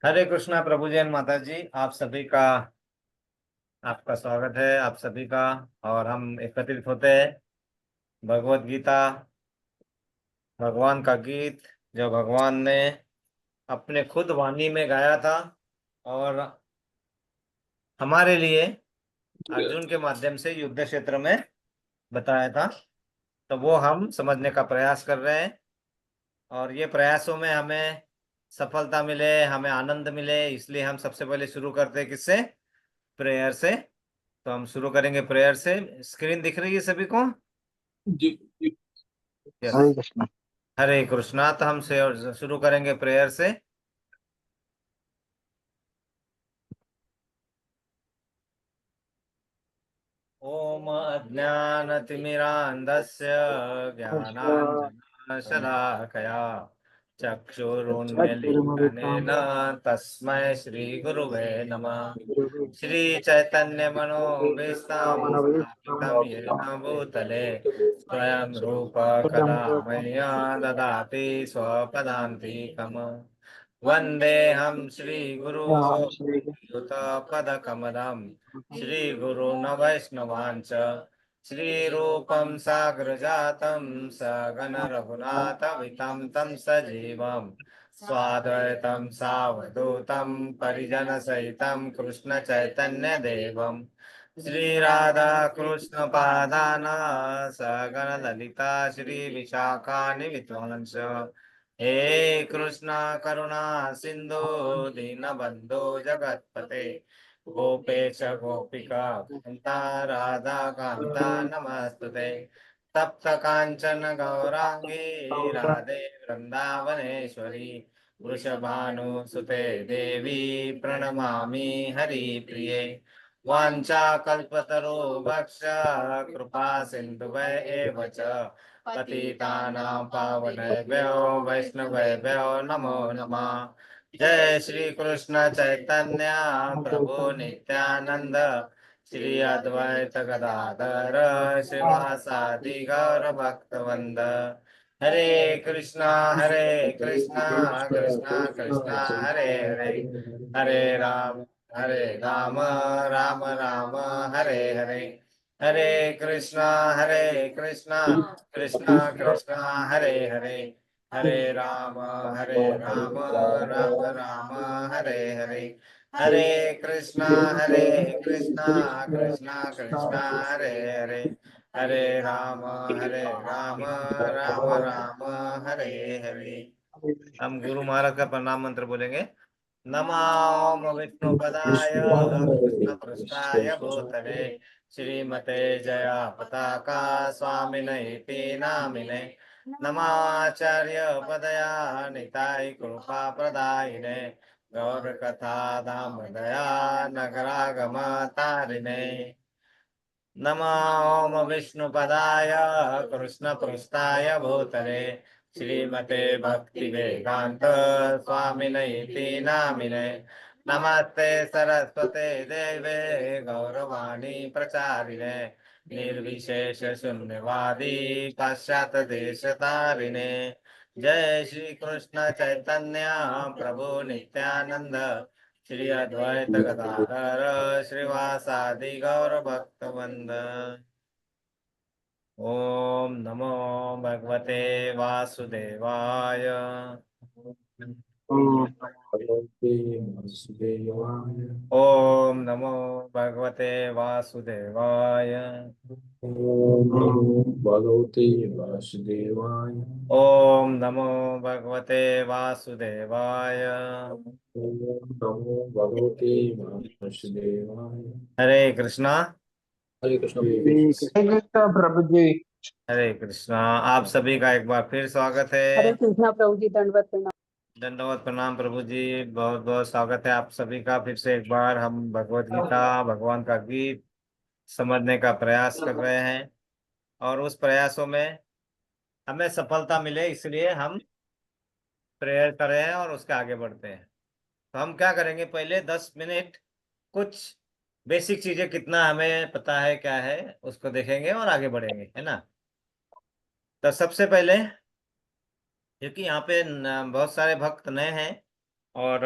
हरे कृष्णा प्रभु जैन माता जी, आप सभी का आपका स्वागत है, आप सभी का। और हम एकत्रित होते हैं भगवत गीता, भगवान का गीत, जो भगवान ने अपने खुद वाणी में गाया था और हमारे लिए अर्जुन के माध्यम से युद्ध क्षेत्र में बताया था। तो वो हम समझने का प्रयास कर रहे हैं और ये प्रयासों में हमें सफलता मिले, हमें आनंद मिले, इसलिए हम सबसे पहले शुरू करते हैं किससे? प्रेयर से। तो हम शुरू करेंगे प्रेयर से। स्क्रीन दिख रही है सभी को? जी जी। यस। हरे कृष्णा। हरे कृष्णा। तो हम से शुरू करेंगे प्रेयर से। ओम अज्ञानतिमिरान्धस्य ज्ञानाञ्जनशलाकया चक्षुरुन्मीलितनेन तस्मै श्रीगुरुवे नमः। श्रीचैतन्यमनोभीष्टं स्थापितं येन भूतले स्वयं रूप कदा मह्यं ददाति स्वपदान्तिकम्। वन्देऽहं श्रीगुरो युतपदकमलं श्रीगुरून् वैष्णवांश्च श्रीरूपं साग्रजातं सगण रघुनाथवितं तं सजीवम् स्वाद्वैतं सावधूतं परिजनसहितं कृष्ण चैतन्य देवम् श्रीराधा कृष्ण पादान सगण ललिता श्री विशाखानि विद्वांस। हे कृष्णा करुणा सिंधु दीनबंधो जगतपते गोपेश गोपिका कांता राधा कांता नमस्तुते। तप्त कांचन गौरांगी राधे वृंदावनेश्वरी वृषभानुसुते देवी प्रणमामि हरिप्रिये। वाञ्छाकल्पतरुभ्यश्च कृपा सिन्धुभ्य च पतितानां पावनेभ्यो वैष्णवेभ्यो नमो नमः। जय श्री कृष्ण चैतन्य प्रभु नित्यानंद श्री अद्वैत गदाधर श्रीवासादि गौर भक्तवृंद। हरे कृष्णा कृष्णा कृष्णा हरे हरे, हरे राम राम राम राम हरे हरे। हरे कृष्णा कृष्णा कृष्णा हरे हरे, हरे राम राम राम हरे हरे। हरे कृष्णा कृष्णा कृष्णा हरे हरे, हरे राम राम राम हरे हरे। हम गुरु महाराज का प्रणाम मंत्र बोलेंगे। नमो विष्णुपदाय कृष्ण पृष्ठाय भूतले श्रीमते जया पताका स्वामिने इति नामिने। नमाचार्य पदया निताय कृपा प्रदायिने गौर कथा धाम दया नगरागम तारिणे। नमो विष्णुपदाय कृष्ण पृष्ठाय भूतले श्रीमते भक्ति वेदांत स्वामिने इति नामिने। नमस्ते सरस्वते देवे गौरवाणी प्रचारिणे निर्विशेष शून्यवादी पाश्चात देश तारिणे। जय श्री कृष्ण चैतन्य प्रभु नित्यानंद श्री अद्वैत गदाधर श्रीवासादि गौर भक्तवृंद। ओम नमो भगवते वासुदेवाय। ओम भगवते वासुदेवाय। ओम नमो भगवते वासुदेवाय। ओम नमो भगवते वासुदेवाय। ओम नमो भगवते वासुदेवाय। ओम नमो भगवते वासुदेवाय। हरे कृष्णा। हरे कृष्ण। हरे कृष्ण प्रभु जी। हरे कृष्णा। आप सभी का एक बार फिर स्वागत है। हरे कृष्णा प्रभु जी, दंडवत प्रणाम। दंडवत प्रणाम प्रभु जी। बहुत बहुत स्वागत है आप सभी का फिर से एक बार। हम भगवत गीता, भगवान का गीत समझने का प्रयास कर रहे हैं और उस प्रयासों में हमें सफलता मिले, इसलिए हम प्रेयर कर रहे हैं और उसके आगे बढ़ते हैं। तो हम क्या करेंगे, पहले 10 मिनट कुछ बेसिक चीजें कितना हमें पता है क्या है उसको देखेंगे और आगे बढ़ेंगे, है ना। तो सबसे पहले, क्योंकि यहाँ पे बहुत सारे भक्त नए हैं और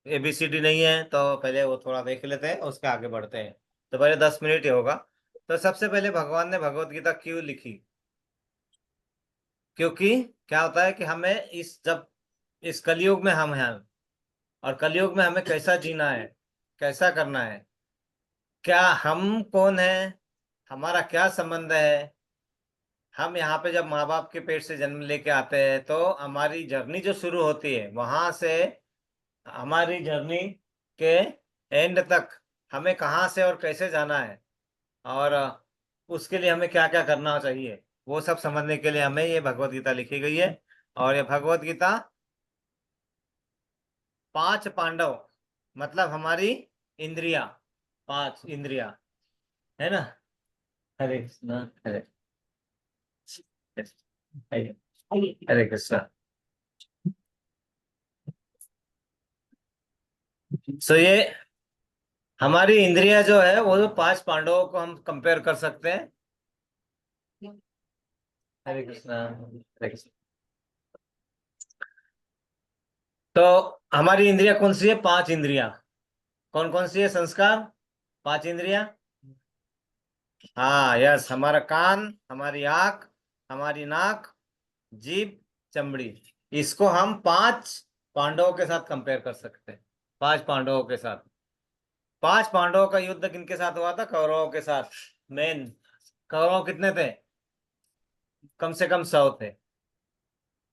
ABCD नहीं है तो पहले वो थोड़ा देख लेते हैं, उसके आगे बढ़ते हैं। तो पहले 10 मिनट ही होगा। तो सबसे पहले भगवान ने भगवत गीता क्यों लिखी? क्योंकि क्या होता है कि हमें जब इस कलयुग में हम हैं, और कलयुग में हमें कैसा जीना है, कैसा करना है, क्या हम कौन है, हमारा क्या संबंध है। हम यहाँ पे जब माँ बाप के पेट से जन्म लेके आते हैं तो हमारी जर्नी जो शुरू होती है वहां से हमारी जर्नी के एंड तक हमें कहाँ से और कैसे जाना है, और उसके लिए हमें क्या क्या करना चाहिए, वो सब समझने के लिए हमें ये भगवत गीता लिखी गई है। और ये भगवत गीता 5 पांडव, मतलब हमारी इंद्रिया, 5 इंद्रिया, है ना। हरे कृष्णा, हरे हरे हरे कृष्णा। सो ये हमारी इंद्रिया जो है वो 5 पांडवों को हम कंपेयर कर सकते हैं। हरे कृष्णा, हरे कृष्णा। तो हमारी इंद्रिया कौन सी है? 5 इंद्रिया। कौन कौन सी है? संस्कार, 5 इंद्रिया। हाँ, यस, हमारा कान, हमारी आंख, हमारी नाक, जीभ, चमड़ी, इसको हम 5 पांडवों के साथ कंपेयर कर सकते हैं। 5 पांडवों के साथ। 5 पांडवों का युद्ध किनके साथ हुआ था? कौरवों के साथ। मेन कौरव कितने थे? कम से कम 100 थे।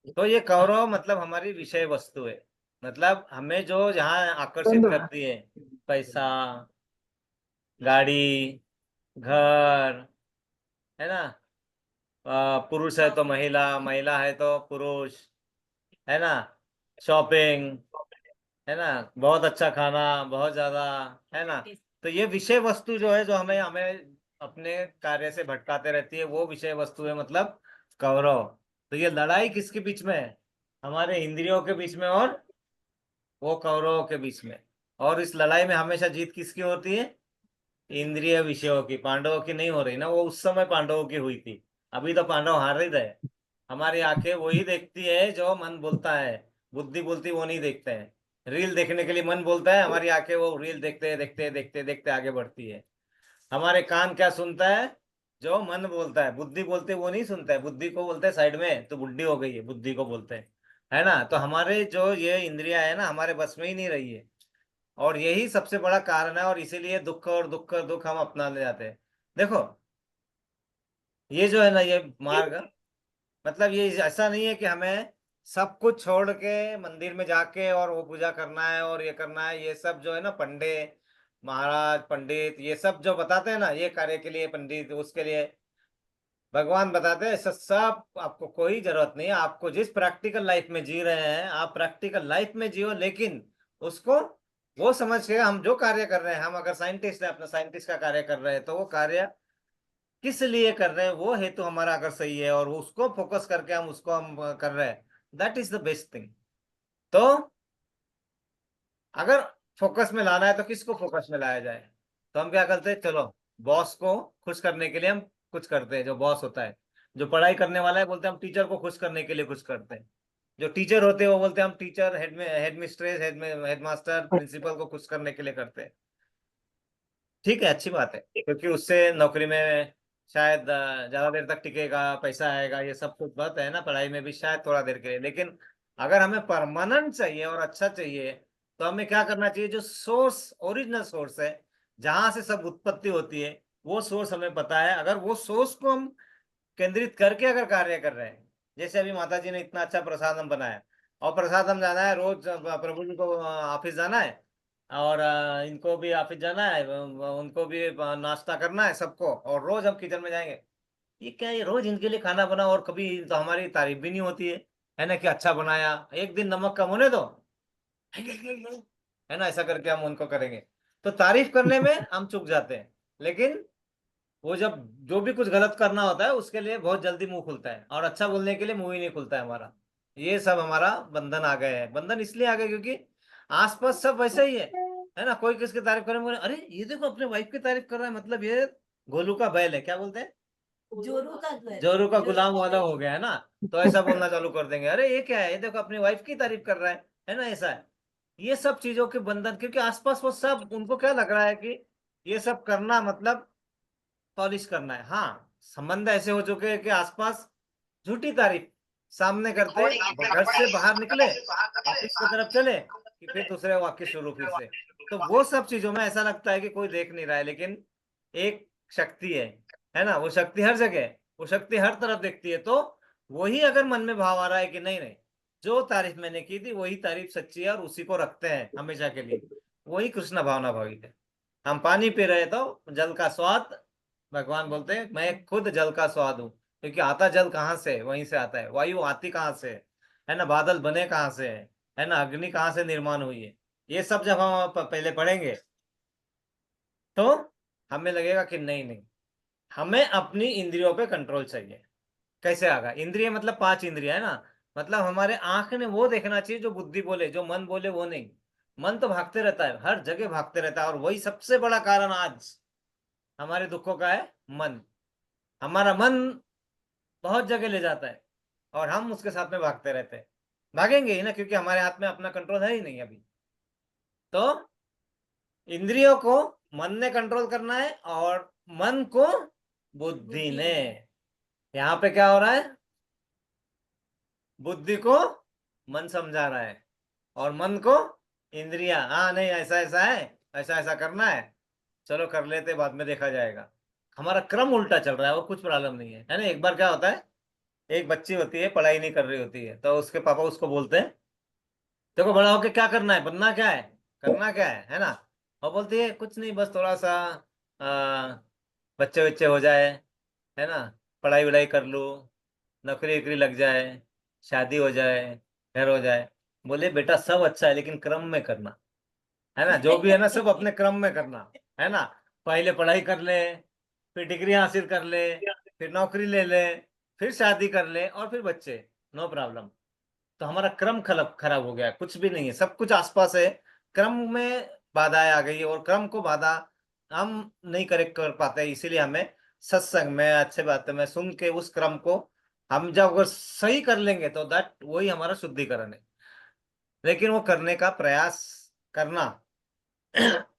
तो ये कौरव मतलब हमारी विषय वस्तु है, मतलब हमें जो जहाँ आकर्षित करती है, पैसा, गाड़ी, घर, है ना। पुरुष है तो महिला, महिला है तो पुरुष, है ना। शॉपिंग, है ना, बहुत अच्छा खाना, बहुत ज्यादा, है ना। तो ये विषय वस्तु जो है, जो हमें हमें अपने कार्य से भटकाते रहती है, वो विषय वस्तु है, मतलब कौरव। तो ये लड़ाई किसके बीच में है? हमारे इंद्रियों के बीच में और वो कौरवों के बीच में। और इस लड़ाई में हमेशा जीत किसकी होती है? इंद्रिय विषयों की। पांडवों की नहीं हो रही ना, वो उस समय पांडवों की हुई थी। अभी तो पांडव हार ही रहे। हमारी आंखें वही देखती है जो मन बोलता है, बुद्धि बोलती वो नहीं देखते हैं। रील देखने के लिए मन बोलता है, हमारी आंखें वो रील देखते देखते देखते देखते आगे बढ़ती है। हमारे कान क्या सुनता है? जो मन बोलता है। बुद्धि बोलते वो नहीं सुनता है, बुद्धि को बोलते हैं साइड में, तो बुद्धि हो गई है, बुद्धि को बोलते हैं, है ना। तो हमारे जो ये इंद्रिया है ना, हमारे बस में ही नहीं रही है। और यही सबसे बड़ा कारण है, और इसीलिए दुख और दुख दुख हम अपना ले जाते हैं। देखो, ये जो है ना, ये मार्ग, मतलब ये ऐसा नहीं है कि हमें सब कुछ छोड़ के मंदिर में जाके और वो पूजा करना है और ये करना है। ये सब जो है ना, पंडित महाराज, पंडित, ये सब जो बताते हैं ना, ये कार्य के लिए पंडित, उसके लिए भगवान बताते हैं, सब सब आपको कोई जरूरत नहीं है। आपको जिस प्रैक्टिकल लाइफ में जी रहे हैं, आप प्रैक्टिकल लाइफ में जियो, लेकिन उसको वो समझ के हम जो कार्य कर रहे हैं, हम अगर साइंटिस्ट है, अपना साइंटिस्ट का कार्य कर रहे हैं, तो वो कार्य किस लिए कर रहे हैं, वो हेतु हमारा अगर सही है और उसको फोकस करके हम उसको हम कर रहे हैं, that is the best thing. तो अगर फोकस में लाना है तो किसको फोकस में लाया जाए? तो हम क्या करते हैं, चलो बॉस को खुश करने के लिए हम कुछ करते हैं। जो बॉस होता है, जो पढ़ाई करने वाला है, बोलते हैं हम टीचर को खुश करने के लिए कुछ करते हैं। जो टीचर होते हैं वो बोलते हैं हम टीचर, हेड में headmistress, headmaster, principal को खुश करने के लिए करते हैं। ठीक है, अच्छी बात है, क्योंकि उससे नौकरी में शायद ज्यादा देर तक टिकेगा, पैसा आएगा, ये सब कुछ बात है ना। पढ़ाई में भी शायद थोड़ा देर के लिए, लेकिन अगर हमें परमानेंट चाहिए और अच्छा चाहिए, तो हमें क्या करना चाहिए? जो सोर्स, ओरिजिनल सोर्स है, जहां से सब उत्पत्ति होती है, वो सोर्स हमें पता है। अगर वो सोर्स को हम केंद्रित करके अगर कार्य कर रहे हैं, जैसे अभी माता जी ने इतना अच्छा प्रसाद हम बनाया, और प्रसाद हम जाना है रोज, प्रभु जी को ऑफिस जाना है, और इनको भी ऑफिस जाना है, उनको भी नाश्ता करना है सबको, और रोज हम किचन में जाएंगे। ये क्या, ये रोज इनके लिए खाना बना, और कभी तो हमारी तारीफ भी नहीं होती है ना, कि अच्छा बनाया, एक दिन नमक कम होने दो, है ना, ऐसा करके हम उनको करेंगे। तो तारीफ करने में हम चूक जाते हैं, लेकिन वो जब जो भी कुछ गलत करना होता है उसके लिए बहुत जल्दी मुंह खुलता है, और अच्छा बोलने के लिए मुंह ही नहीं खुलता है हमारा। ये सब हमारा बंधन आ गए हैं। बंधन इसलिए आ गए क्योंकि आसपास सब वैसे ही है ना। कोई किसकी तारीफ करे, बोले अरे ये देखो अपने वाइफ की तारीफ कर रहा है, मतलब ये गोलू का बैल है, क्या बोलते हैं, जोरू का गुलाम वाला हो गया है ना। तो ऐसा बोलना चालू कर देंगे, अरे ये क्या है, ये देखो अपनी वाइफ की तारीफ कर रहा है ना, ऐसा है। ये सब चीजों के बंधन, क्योंकि आसपास वो सब, उनको क्या लग रहा है कि ये सब करना मतलब पॉलिश करना है। हाँ, संबंध ऐसे हो चुके हैं कि आसपास झूठी तारीफ सामने करते, घर से बाहर निकले, ऑफिस की तरफ चले कि फिर दूसरे वाक्य शुरू फिर से। तो वो सब चीजों में ऐसा लगता है कि कोई देख नहीं रहा है, लेकिन एक शक्ति है ना, वो शक्ति हर जगह है, वो शक्ति हर तरफ देखती है। तो वही अगर मन में भाव आ रहा है कि नहीं नहीं, जो तारीफ मैंने की थी वही तारीफ सच्ची है और उसी को रखते हैं हमेशा के लिए, वही कृष्ण भावना भावित है। हम पानी पी रहे तो जल का स्वाद, भगवान बोलते हैं मैं खुद जल का स्वाद हूँ, क्योंकि आता जल कहाँ से है? वहीं से आता है। वायु आती कहाँ से है ना, बादल बने कहाँ से है ना, अग्नि कहाँ से निर्माण हुई है, ये सब जब हम पहले पढ़ेंगे तो हमें लगेगा कि नहीं नहीं, हमें अपनी इंद्रियों पे कंट्रोल चाहिए। कैसे आगा? इंद्रिय मतलब 5 इंद्रिय है ना, मतलब हमारे आंख ने वो देखना चाहिए जो बुद्धि बोले, जो मन बोले वो नहीं। मन तो भागते रहता है, हर जगह भागते रहता है, और वही सबसे बड़ा कारण आज हमारे दुखों का है, मन। हमारा मन बहुत जगह ले जाता है और हम उसके साथ में भागते रहते हैं। भागेंगे ही ना, क्योंकि हमारे हाथ में अपना कंट्रोल है ही नहीं अभी। तो इंद्रियों को मन ने कंट्रोल करना है, और मन को बुद्धि ने। यहाँ पे क्या हो रहा है? बुद्धि को मन समझा रहा है और मन को इंद्रियां, हाँ नहीं ऐसा ऐसा है, ऐसा ऐसा करना है, चलो कर लेते, बाद में देखा जाएगा। हमारा क्रम उल्टा चल रहा है और कुछ प्रॉब्लम नहीं है ना। एक बार क्या होता है, एक बच्ची होती है, पढ़ाई नहीं कर रही होती है, तो उसके पापा उसको बोलते हैं देखो बड़ा होके क्या करना है, बनना क्या है, करना क्या है ना। और बोलती है कुछ नहीं, बस थोड़ा सा बच्चे बच्चे हो जाए, है ना, पढ़ाई वढ़ाई कर लूँ, नौकरी वोकरी लग जाए, शादी हो जाए, घर हो जाए। बोले बेटा सब अच्छा है लेकिन क्रम में करना, है ना, जो भी है ना सब अपने क्रम में करना, है ना। पहले पढ़ाई कर ले, फिर डिग्री हासिल कर ले, फिर नौकरी ले ले, फिर शादी कर ले और फिर बच्चे, नो प्रॉब्लम। तो हमारा क्रम खराब खराब हो गया, कुछ भी नहीं है, सब कुछ आसपास है, क्रम में बाधाएं आ गई, और क्रम को बाधा हम नहीं करेक्ट कर पाते, इसीलिए हमें सत्संग में अच्छे बातें में सुन के उस क्रम को हम जब अगर सही कर लेंगे तो दैट वही हमारा शुद्धिकरण है। लेकिन वो करने का प्रयास करना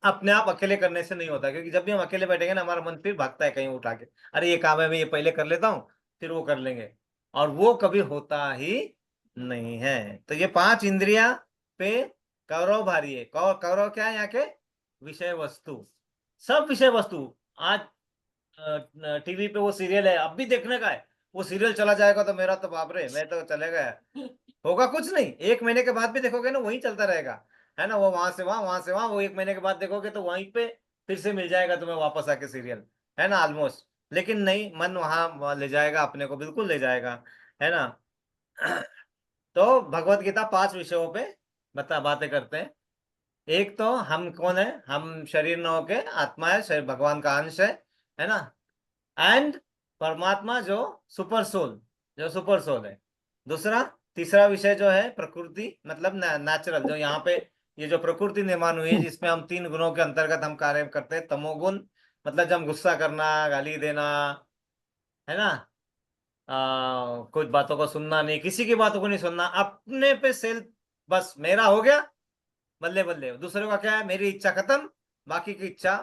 अपने आप अकेले करने से नहीं होता, क्योंकि जब भी हम अकेले बैठेंगे ना हमारा मन फिर भागता है कहीं उठा के, अरे ये काम है मैं ये पहले कर लेता हूँ फिर वो कर लेंगे, और वो कभी होता ही नहीं है। तो ये 5 इंद्रिया पे कौरव भारी है। कौरव क्या है यहाँ के? विषय वस्तु, सब विषय वस्तु। आज टीवी पे वो सीरियल है, अब भी देखने का है, वो सीरियल चला जाएगा तो मेरा तो बाप रे, मैं तो चले गया। होगा कुछ नहीं, 1 महीने के बाद भी देखोगे ना वही चलता रहेगा, है ना, वो वहां से वहां, वहां से वहां, वो 1 महीने के बाद देखोगे तो वहीं पे फिर से मिल जाएगा तुम्हें वापस आके सीरियल, है ना, ऑलमोस्ट। लेकिन नहीं, मन वहां ले जाएगा अपने को, बिल्कुल ले जाएगा, है ना। तो भगवत गीता 5 विषयों पे बातें करते हैं। एक तो हम कौन है, हम शरीर न होके आत्मा है, शरीर भगवान का अंश है ना। एंड परमात्मा जो सुपर सोल, जो सुपर सोल है। दूसरा, तीसरा विषय जो है प्रकृति, मतलब नेचुरल, जो यहाँ पे ये जो प्रकृति निर्माण हुई है जिसमें हम 3 गुणों के अंतर्गत हम कार्य करते हैं। तमोगुण मतलब जब हम गुस्सा करना, गाली देना, है ना, कुछ बातों को सुनना नहीं, किसी की बातों को नहीं सुनना, अपने पे सेल्फ, बस मेरा हो गया, बल्ले बल्ले, दूसरों का क्या है, मेरी इच्छा खत्म, बाकी की इच्छा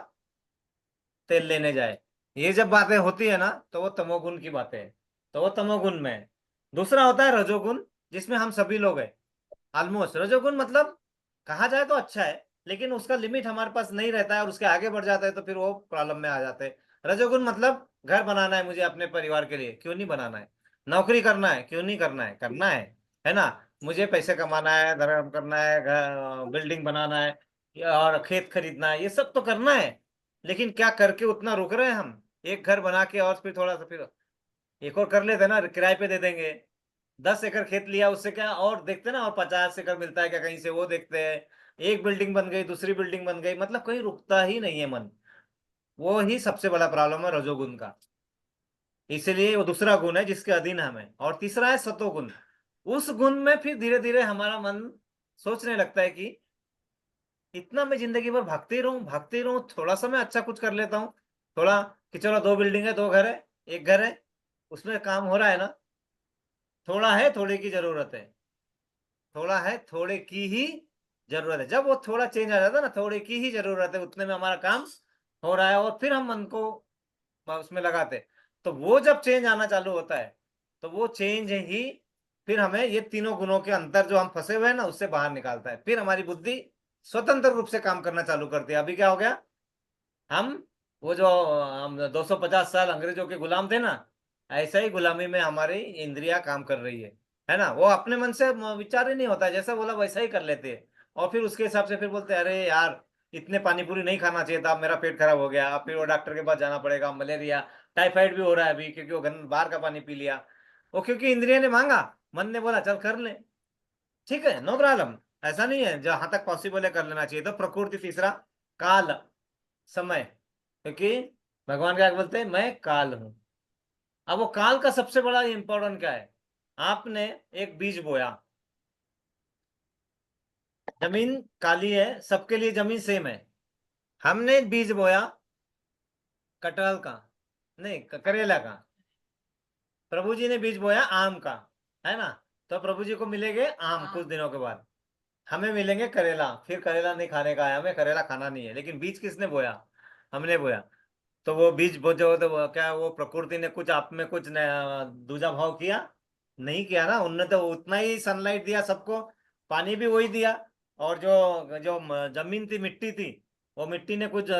तेल लेने जाए। ये जब बातें होती है ना तो वो तमोगुण की बातें है, तो वो तमोगुण में है। दूसरा होता है रजोगुण, जिसमें हम सभी लोग हैं ऑलमोस्ट। रजोगुण मतलब कहा जाए तो अच्छा है, लेकिन उसका लिमिट हमारे पास नहीं रहता है और उसके आगे बढ़ जाता है तो फिर वो प्रॉब्लम में आ जाते हैं। रजोगुण मतलब घर बनाना है मुझे अपने परिवार के लिए, क्यों नहीं बनाना है, नौकरी करना है, क्यों नहीं करना है, करना है ना, मुझे पैसे कमाना है, धर्म करना है, बिल्डिंग बनाना है और खेत खरीदना है, ये सब तो करना है। लेकिन क्या करके उतना रुक रहे हैं हम? एक घर बना के और फिर थोड़ा सा फिर एक और कर लेते ना, किराए पे दे देंगे। 10 एकड़ खेत लिया, उससे क्या और देखते ना, और 50 एकड़ मिलता है क्या कहीं से, वो देखते हैं। एक बिल्डिंग बन गई, दूसरी बिल्डिंग बन गई, मतलब कहीं रुकता ही नहीं है मन। वो ही सबसे बड़ा प्रॉब्लम है रजोगुण का। इसलिए वो दूसरा गुण है जिसके अधीन हम है। और तीसरा है सतोगुण। उस गुण में फिर धीरे धीरे हमारा मन सोचने लगता है कि इतना मैं जिंदगी भर भागते ही रहूं, भागते ही रहूं, थोड़ा सा मैं अच्छा कुछ कर लेता हूँ। थोड़ा कि चलो 2 बिल्डिंग है, 2 घर है, एक घर है, उसमें काम हो रहा है ना। थोड़ा है, थोड़े की जरूरत है, थोड़ा है, थोड़े की ही जरूरत है। जब वो थोड़ा चेंज आ जाता है ना, थोड़ी की ही जरूरत है, उतने में हमारा काम हो रहा है, और फिर हम मन को उसमें लगाते, तो वो जब चेंज आना चालू होता है, तो वो चेंज ही फिर हमें ये तीनों गुणों के अंदर जो हम फंसे हुए हैं ना, उससे बाहर निकालता है। फिर हमारी बुद्धि स्वतंत्र रूप से काम करना चालू करती है। अभी क्या हो गया, हम वो जो हम 250 साल अंग्रेजों के गुलाम थे ना, ऐसा ही गुलामी में हमारी इंद्रियां काम कर रही है ना। वो अपने मन से विचार ही नहीं होता, जैसा बोला वैसा ही कर लेते हैं, और फिर उसके हिसाब से फिर बोलते हैं, अरे यार इतने पानी पूरी नहीं खाना चाहिए था, अब मेरा पेट खराब हो गया, अब फिर वो डॉक्टर के पास जाना पड़ेगा, मलेरिया टाइफाइड भी हो रहा है अभी, क्योंकि वो बाहर का पानी पी लिया। वो क्योंकि इंद्रिया ने मांगा, मन ने बोला चल कर ले, ठीक है, नो प्रॉब्लम। ऐसा नहीं है, जहां तक पॉसिबल है कर लेना चाहिए। तो प्रकृति तीसरा, काल, समय, क्योंकि भगवान क्या बोलते हैं, मैं काल हूं। अब वो काल का सबसे बड़ा इंपॉर्टेंट क्या है, आपने एक बीज बोया, जमीन काली है, सबके लिए जमीन सेम है। हमने एक बीज बोया कटहल का, नहीं करेला का, प्रभु जी ने बीज बोया आम का, है ना। तो प्रभु जी को मिलेंगे आम कुछ दिनों के बाद, हमें मिलेंगे करेला। फिर करेला नहीं खाने का है, हमें करेला खाना नहीं है, लेकिन बीज किसने बोया, हमने बोया। तो वो बीज बो जो, तो क्या वो प्रकृति ने कुछ आप में कुछ दूजा भाव किया, नहीं किया ना। उनने तो उतना ही सनलाइट दिया सबको, पानी भी वही दिया, और जो जो जमीन थी, मिट्टी थी, वो मिट्टी ने कुछ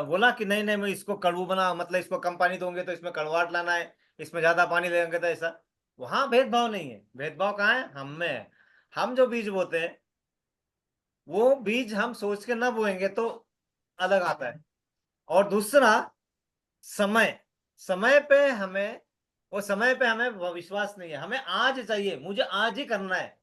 बोला कि नहीं नहीं मैं इसको कड़ू बना, मतलब इसको कम पानी दोगे तो इसमें कड़वाहट लाना है, इसमें ज्यादा पानी देंगे तो ऐसा। वहां भेदभाव नहीं है, भेदभाव कहाँ है, हम में है। हम जो बीज बोते हैं, वो बीज हम सोच के ना बोएंगे तो अलग आता है। और दूसरा, समय, समय पे हमें, वो समय पे हमें विश्वास नहीं है, हमें आज चाहिए, मुझे आज ही करना है,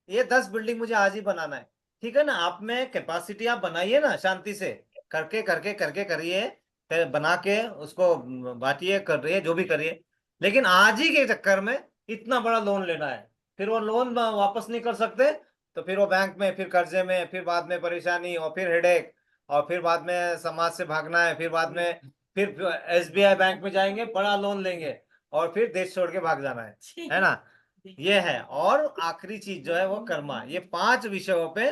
ये 10 बिल्डिंग मुझे आज ही बनाना है, ठीक है ना। आप में कैपेसिटी आप बनाइए ना, शांति से करके करके करके करिए, फिर बना के उसको बांटिए, कर रही है जो भी करिए, लेकिन आज ही के चक्कर में इतना बड़ा लोन लेना है, फिर वो लोन वापस नहीं कर सकते, तो फिर वो बैंक में, फिर कर्जे में, फिर बाद में परेशानी, और फिर हेडेक, और फिर बाद में समाज से भागना है, फिर बाद में फिर एसबीआई बैंक में जाएंगे, बड़ा लोन लेंगे, और फिर देश छोड़ के भाग जाना है ना। ये है। और आखिरी चीज जो है वो कर्मा। ये 5 विषयों पे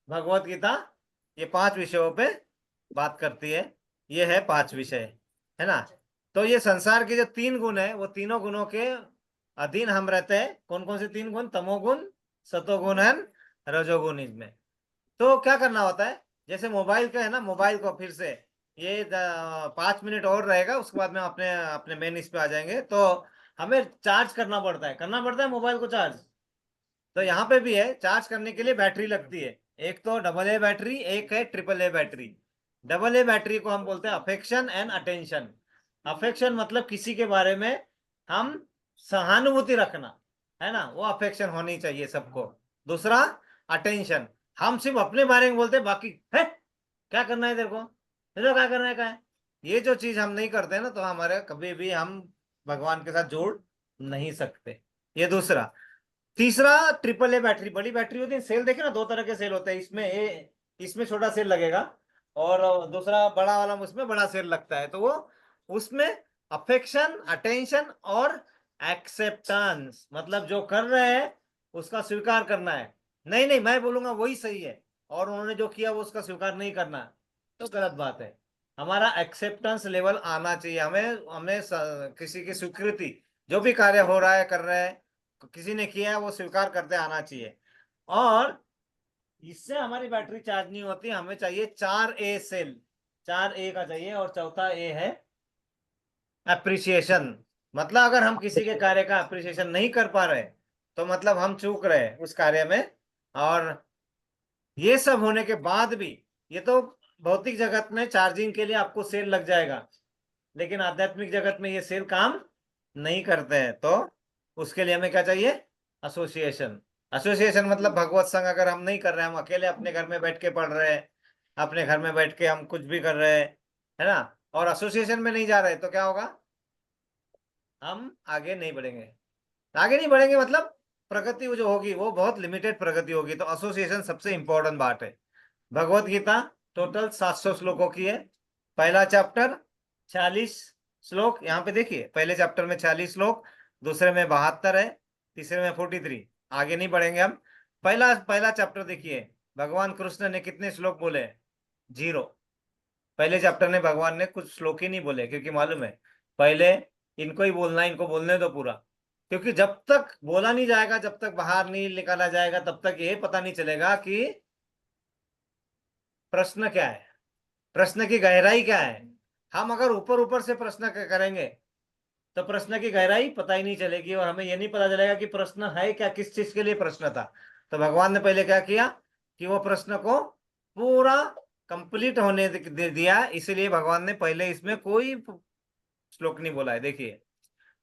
भगवत गीता, ये 5 विषयों पे बात करती है। ये है 5 विषय, है ना। तो ये संसार के जो 3 गुण है, वो तीनों गुणों के अधीन हम रहते हैं। कौन कौन से 3 गुण, तमोगुण, सतोगुण एंड रजोगुण। इसमें तो क्या करना होता है, जैसे मोबाइल का है ना, मोबाइल को फिर से ये 5 मिनट और रहेगा, उसके बाद में अपने अपने मेन इस पे आ जाएंगे। तो हमें चार्ज करना पड़ता है मोबाइल को चार्ज। तो यहाँ पे भी है, चार्ज करने के लिए बैटरी लगती है, एक तो डबल ए बैटरी, एक है triple A battery. Double A battery को हम बोलते हैं अफेक्शन एंड अटेंशन। अफेक्शन मतलब किसी के बारे में हम सहानुभूति रखना, है ना, वो अफेक्शन होनी चाहिए सबको। दूसरा अटेंशन, हम सिर्फ अपने बारे में बोलते हैं, बाकी है क्या करना है तेरे को, क्या करना है, क्या है, ये जो चीज हम नहीं करते ना, तो हमारे कभी भी हम भगवान के साथ जोड़ नहीं सकते। ये दूसरा। तीसरा, ट्रिपल ए बैटरी, बड़ी बैटरी होती है, सेल देखे ना, 2 तरह के सेल होते हैं, इसमें छोटा सेल लगेगा, और दूसरा बड़ा वाला, उसमें बड़ा सेल लगता है। तो वो उसमें अफेक्शन, अटेंशन और एक्सेप्टेंस, मतलब जो कर रहे हैं उसका स्वीकार करना है। नहीं नहीं मैं बोलूंगा वही सही है, और उन्होंने जो किया वो उसका स्वीकार नहीं करना, तो गलत बात है। हमारा एक्सेप्टेंस लेवल आना चाहिए, हमें हमें किसी की स्वीकृति, जो भी कार्य हो रहा है, कर रहे हैं, किसी ने किया है, वो स्वीकार करते आना चाहिए। और इससे हमारी बैटरी चार्ज नहीं होती, हमें चाहिए 4A सेल, 4A का चाहिए। और चौथा ए है अप्रिसिएशन, मतलब अगर हम किसी के कार्य का अप्रिसिएशन नहीं कर पा रहे, तो मतलब हम चूक रहे उस कार्य में। और ये सब होने के बाद भी, ये तो भौतिक जगत में चार्जिंग के लिए आपको सेल लग जाएगा, लेकिन आध्यात्मिक जगत में ये सेल काम नहीं करते हैं। तो उसके लिए हमें क्या चाहिए, एसोसिएशन। एसोसिएशन मतलब भगवत संग अगर हम नहीं कर रहे हैं, हम अकेले अपने घर में बैठ के पढ़ रहे हैं, अपने घर में बैठ के हम कुछ भी कर रहे हैं, है ना, और एसोसिएशन में नहीं जा रहे, तो क्या होगा, हम आगे नहीं बढ़ेंगे। आगे नहीं बढ़ेंगे मतलब प्रगति वो जो होगी वो बहुत लिमिटेड प्रगति होगी। तो एसोसिएशन सबसे इंपॉर्टेंट बात है। भगवत गीता टोटल 700 श्लोकों की है। पहला चैप्टर 46 श्लोक, यहाँ पे देखिए, पहले चैप्टर में 46 श्लोक, दूसरे में 72 है, तीसरे में 43। आगे नहीं बढ़ेंगे हम। पहला पहला चैप्टर देखिए, भगवान कृष्ण ने कितने श्लोक बोले? 0। पहले चैप्टर में भगवान ने कुछ श्लोक ही नहीं बोले, क्योंकि मालूम है पहले इनको ही बोलना है, इनको बोलने दो पूरा। क्योंकि जब तक बोला नहीं जाएगा, जब तक बाहर नहीं निकाला जाएगा, तब तक ये पता नहीं चलेगा कि प्रश्न क्या है, प्रश्न की गहराई क्या है। हम अगर ऊपर ऊपर से प्रश्न करेंगे तो प्रश्न की गहराई पता ही नहीं चलेगी, और हमें यह नहीं पता चलेगा कि प्रश्न है क्या, किस चीज के लिए प्रश्न था। तो भगवान ने पहले क्या किया कि वो प्रश्न को पूरा कंप्लीट होने दे दिया, इसीलिए भगवान ने पहले इसमें कोई श्लोक नहीं बोला है। देखिए,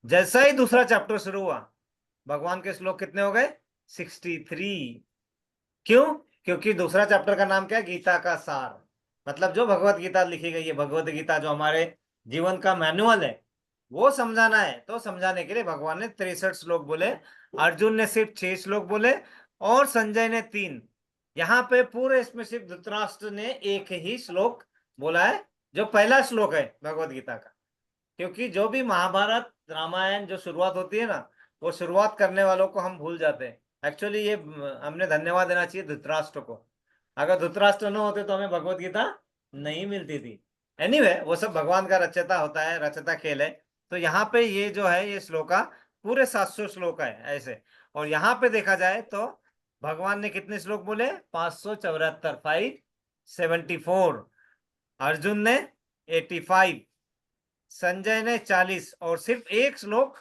जैसा ही दूसरा चैप्टर शुरू हुआ, भगवान के श्लोक कितने हो गए? 63। क्यों? क्योंकि दूसरा चैप्टर का नाम क्या है? गीता का सार। मतलब जो भगवत गीता लिखी गई है, भगवत गीता जो हमारे जीवन का मैनुअल है, वो समझाना है। तो समझाने के लिए भगवान ने 63 श्लोक बोले। अर्जुन ने सिर्फ 6 श्लोक बोले और संजय ने 3। यहाँ पे पूरे इसमें सिर्फ धृतराष्ट्र ने एक ही श्लोक बोला है, जो पहला श्लोक है भगवत गीता का। क्योंकि जो भी महाभारत रामायण जो शुरुआत होती है ना, वो शुरुआत करने वालों को हम भूल जाते हैं। एक्चुअली ये हमने धन्यवाद देना चाहिए धृतराष्ट्र को। अगर धृतराष्ट्र न होते तो हमें भगवत गीता नहीं मिलती थी। एनीवे, वो सब भगवान का रचता होता है, रचता खेल है। तो यहाँ पे ये जो है, ये श्लोका पूरे 700 श्लोक है ऐसे। और यहाँ पे देखा जाए तो भगवान ने कितने श्लोक बोले? 574, 574। अर्जुन ने 85, संजय ने 40, और सिर्फ एक श्लोक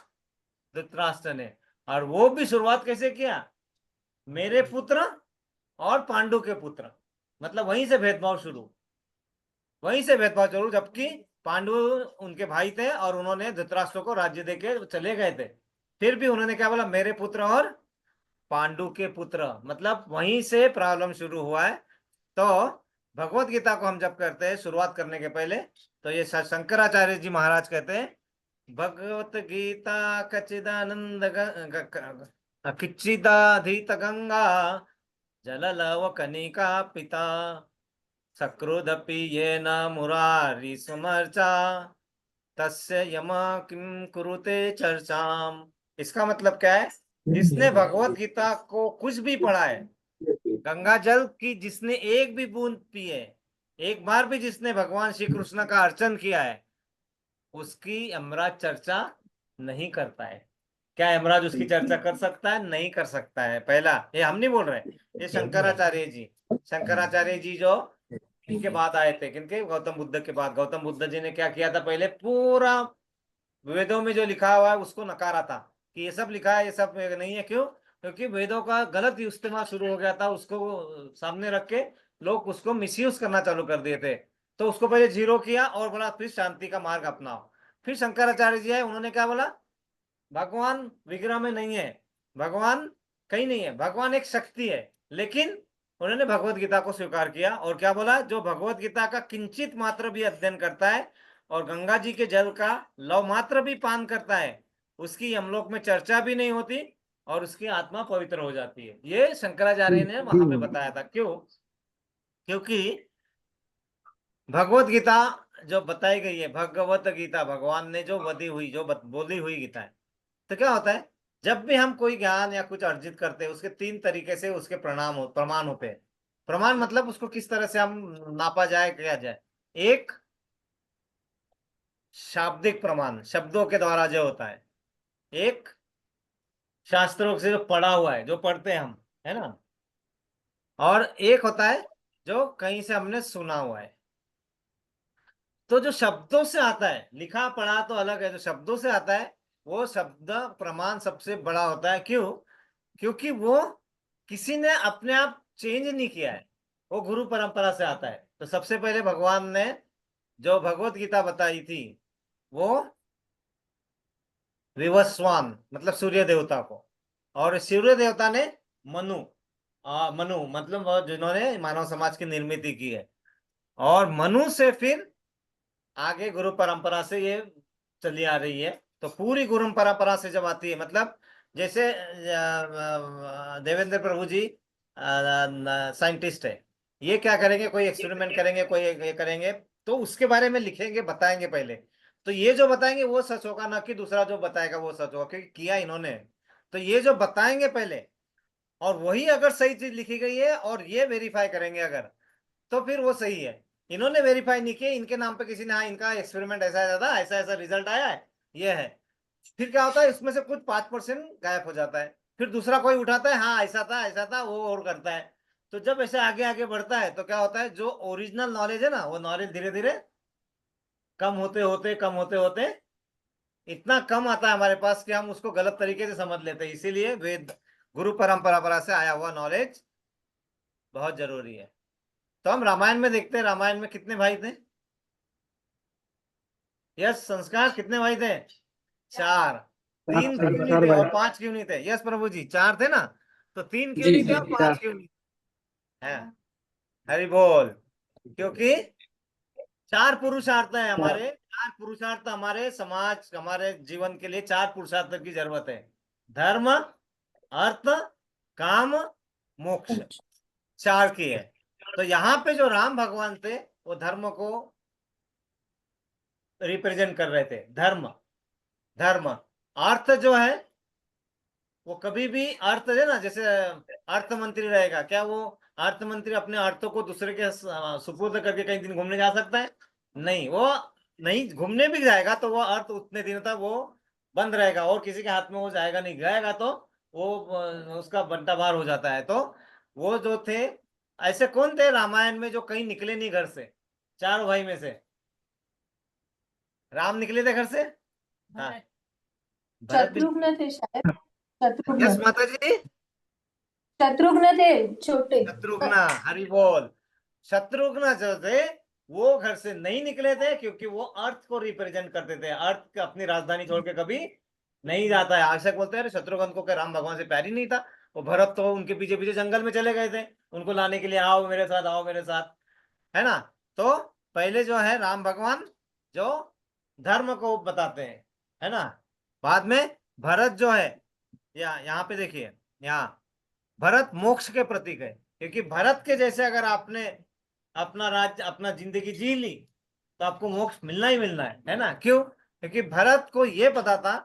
धृतराष्ट्र ने। और वो भी शुरुआत कैसे किया? मेरे पुत्र और पांडु के पुत्र। मतलब वहीं से भेदभाव शुरू, वहीं से भेदभाव शुरू। जबकि पांडु उनके भाई थे और उन्होंने धृतराष्ट्र को राज्य देके चले गए थे, फिर भी उन्होंने क्या बोला? मेरे पुत्र और पांडु के पुत्र। मतलब वहीं से प्रॉब्लम शुरू हुआ है। तो भगवत गीता को हम जब करते हैं शुरुआत करने के पहले, तो ये शंकराचार्य जी महाराज कहते हैं, भगवत गीता कचिदानंद किच्चिदाधीत गंगा जललव कनिका पिता सकृदपि येन मुरारी समर्चा तस्य यमा किम कुरुते चर्चाम। इसका मतलब क्या है? जिसने भगवत गीता को कुछ भी पढ़ा है, गंगा जल की जिसने एक भी बूंद पी है, एक बार भी जिसने भगवान श्री कृष्ण का अर्चन किया है, उसकी यमराज चर्चा नहीं करता है। क्या यमराज उसकी चर्चा कर सकता है? नहीं कर सकता है। पहला, ये हम नहीं बोल रहे, ये शंकराचार्य जी, शंकराचार्य जी जो इनके बाद आए थे, किनके? गौतम बुद्ध के बाद। गौतम बुद्ध जी ने क्या किया था? पहले पूरा वेदों में जो लिखा हुआ है उसको नकारा था कि ये सब लिखा है, ये सब नहीं है। क्यों? क्योंकि वेदों का गलत इस्तेमाल शुरू हो गया था, उसको सामने रख के लोग उसको मिसयूज करना चालू कर दिए थे। तो उसको पहले 0 किया और बोला फिर शांति का मार्ग अपनाओ। फिर शंकराचार्य जी आए, उन्होंने क्या बोला? भगवान विग्रह में नहीं है, भगवान कहीं नहीं है, भगवान एक शक्ति है। लेकिन उन्होंने भगवत गीता को स्वीकार किया और क्या बोला? जो भगवत गीता का किंचित मात्र भी अध्ययन करता है और गंगा जी के जल का लव मात्र भी पान करता है, उसकी यमलोक में चर्चा भी नहीं होती और उसकी आत्मा पवित्र हो जाती है। ये शंकराचार्य ने वहां पे बताया था। क्यों? क्योंकि भगवत गीता जो बताई गई है, भगवत गीता भगवान ने जो बदी हुई, जो बोली हुई गीता है। तो क्या होता है, जब भी हम कोई ज्ञान या कुछ अर्जित करते हैं, उसके 3 तरीके से उसके प्रमाण होते हैं। प्रमाण मतलब उसको किस तरह से हम नापा जाए, किया जाए। एक शाब्दिक प्रमाण, शब्दों के द्वारा जो होता है। एक शास्त्रों से जो पढ़ा हुआ है, जो पढ़ते हैं हम, है ना। और एक होता है जो कहीं से हमने सुना हुआ है। तो जो शब्दों से आता है, लिखा पढ़ा तो अलग है, जो शब्दों से आता है वो शब्द प्रमाण सबसे बड़ा होता है। क्यों? क्योंकि वो किसी ने अपने आप चेंज नहीं किया है, वो गुरु परंपरा से आता है। तो सबसे पहले भगवान ने जो भगवत गीता बताई थी, वो विवस्वान मतलब सूर्य देवता को, और सूर्य देवता ने मनु, मनु मतलब वो जिन्होंने मानव समाज की निर्मित की है। और मनु से फिर आगे गुरु परंपरा से ये चली आ रही है। तो पूरी गुरु परंपरा से जब आती है, मतलब जैसे देवेंद्र प्रभु जी साइंटिस्ट है, ये क्या करेंगे? कोई एक्सपेरिमेंट करेंगे, कोई ये करेंगे, तो उसके बारे में लिखेंगे, बताएंगे पहले। तो ये जो बताएंगे वो सच होगा, ना कि दूसरा जो बताएगा वो सच होगा, क्योंकि किया इन्होंने। तो ये जो बताएंगे पहले, और वही अगर सही चीज लिखी गई है और ये वेरीफाई करेंगे अगर, तो फिर वो सही है। इन्होंने वेरीफाई नहीं किया, इनके नाम पे किसी ने, हाँ इनका एक्सपेरिमेंट ऐसा ऐसा था, ऐसा ऐसा रिजल्ट आया है, ये है। फिर क्या होता है, इसमें से कुछ 5% गायब हो जाता है, फिर दूसरा कोई उठाता है, हाँ ऐसा था वो और करता है। तो जब ऐसे आगे आगे बढ़ता है तो क्या होता है, जो ओरिजिनल नॉलेज है ना, वो नॉलेज धीरे धीरे कम होते होते कम होते होते इतना कम आता है हमारे पास कि हम उसको गलत तरीके से समझ लेते हैं। इसीलिए वेद, गुरु परंपरा से आया हुआ नॉलेज बहुत जरूरी है। तो हम रामायण में देखते हैं, रामायण में कितने भाई थे? यस, संस्कार कितने भाई थे? 4। 3 क्यों नहीं चार थे भाई। और 5 क्यों नहीं थे? यस प्रभु जी, 4 थे ना, तो 3 क्यों जी नहीं थे जी और चार। 5 क्यों नहीं है? हरि बोल। क्योंकि 4 पुरुषार्थ है चार। हमारे, 4 पुरुषार्थ हमारे समाज, हमारे जीवन के लिए 4 पुरुषार्थ की जरूरत है। धर्म, अर्थ, काम, मोक्ष, 4 की है। तो यहाँ पे जो राम भगवान थे वो धर्म को रिप्रेजेंट कर रहे थे। धर्म, धर्म। अर्थ जो है वो कभी भी, अर्थ है ना, जैसे अर्थ मंत्री रहेगा, क्या वो अर्थ मंत्री अपने अर्थों को दूसरे के सुपुर्द करके कहीं दिन घूमने जा सकता है? नहीं, वो नहीं, घूमने भी जाएगा तो वो अर्थ उतने दिन तक वो बंद रहेगा और किसी के हाथ में वो जाएगा नहीं, गएगा तो वो उसका बंटावार हो जाता है। तो वो जो थे, ऐसे कौन थे रामायण में जो कहीं निकले नहीं घर से? 4 भाई में से राम निकले थे घर से? हाँ, भरत भी। शत्रुघ्न थे शायद। यस शत्रुघ्न। माता जी। शत्रुघ्न थे छोटे। शत्रुघ्न, हरि बोल। शत्रुघ्न जो थे वो घर से नहीं निकले थे क्योंकि वो अर्थ को रिप्रेजेंट करते थे। अर्थ अपनी राजधानी छोड़ के कभी नहीं जाता है। आशा बोलते हैं शत्रुघ्न को क्या राम भगवान से प्यार ही नहीं था? वो भरत तो उनके पीछे पीछे जंगल में चले गए थे उनको लाने के लिए, आओ मेरे साथ, आओ मेरे साथ, है ना। तो पहले जो है राम भगवान जो धर्म को बताते हैं, है ना। बाद में भरत जो है, यहाँ पे देखिए, यहाँ भरत मोक्ष के प्रतीक है। क्योंकि भरत के जैसे अगर आपने अपना राज्य, अपना जिंदगी जी ली तो आपको मोक्ष मिलना ही मिलना है ना। क्यों? क्योंकि भरत को यह पता था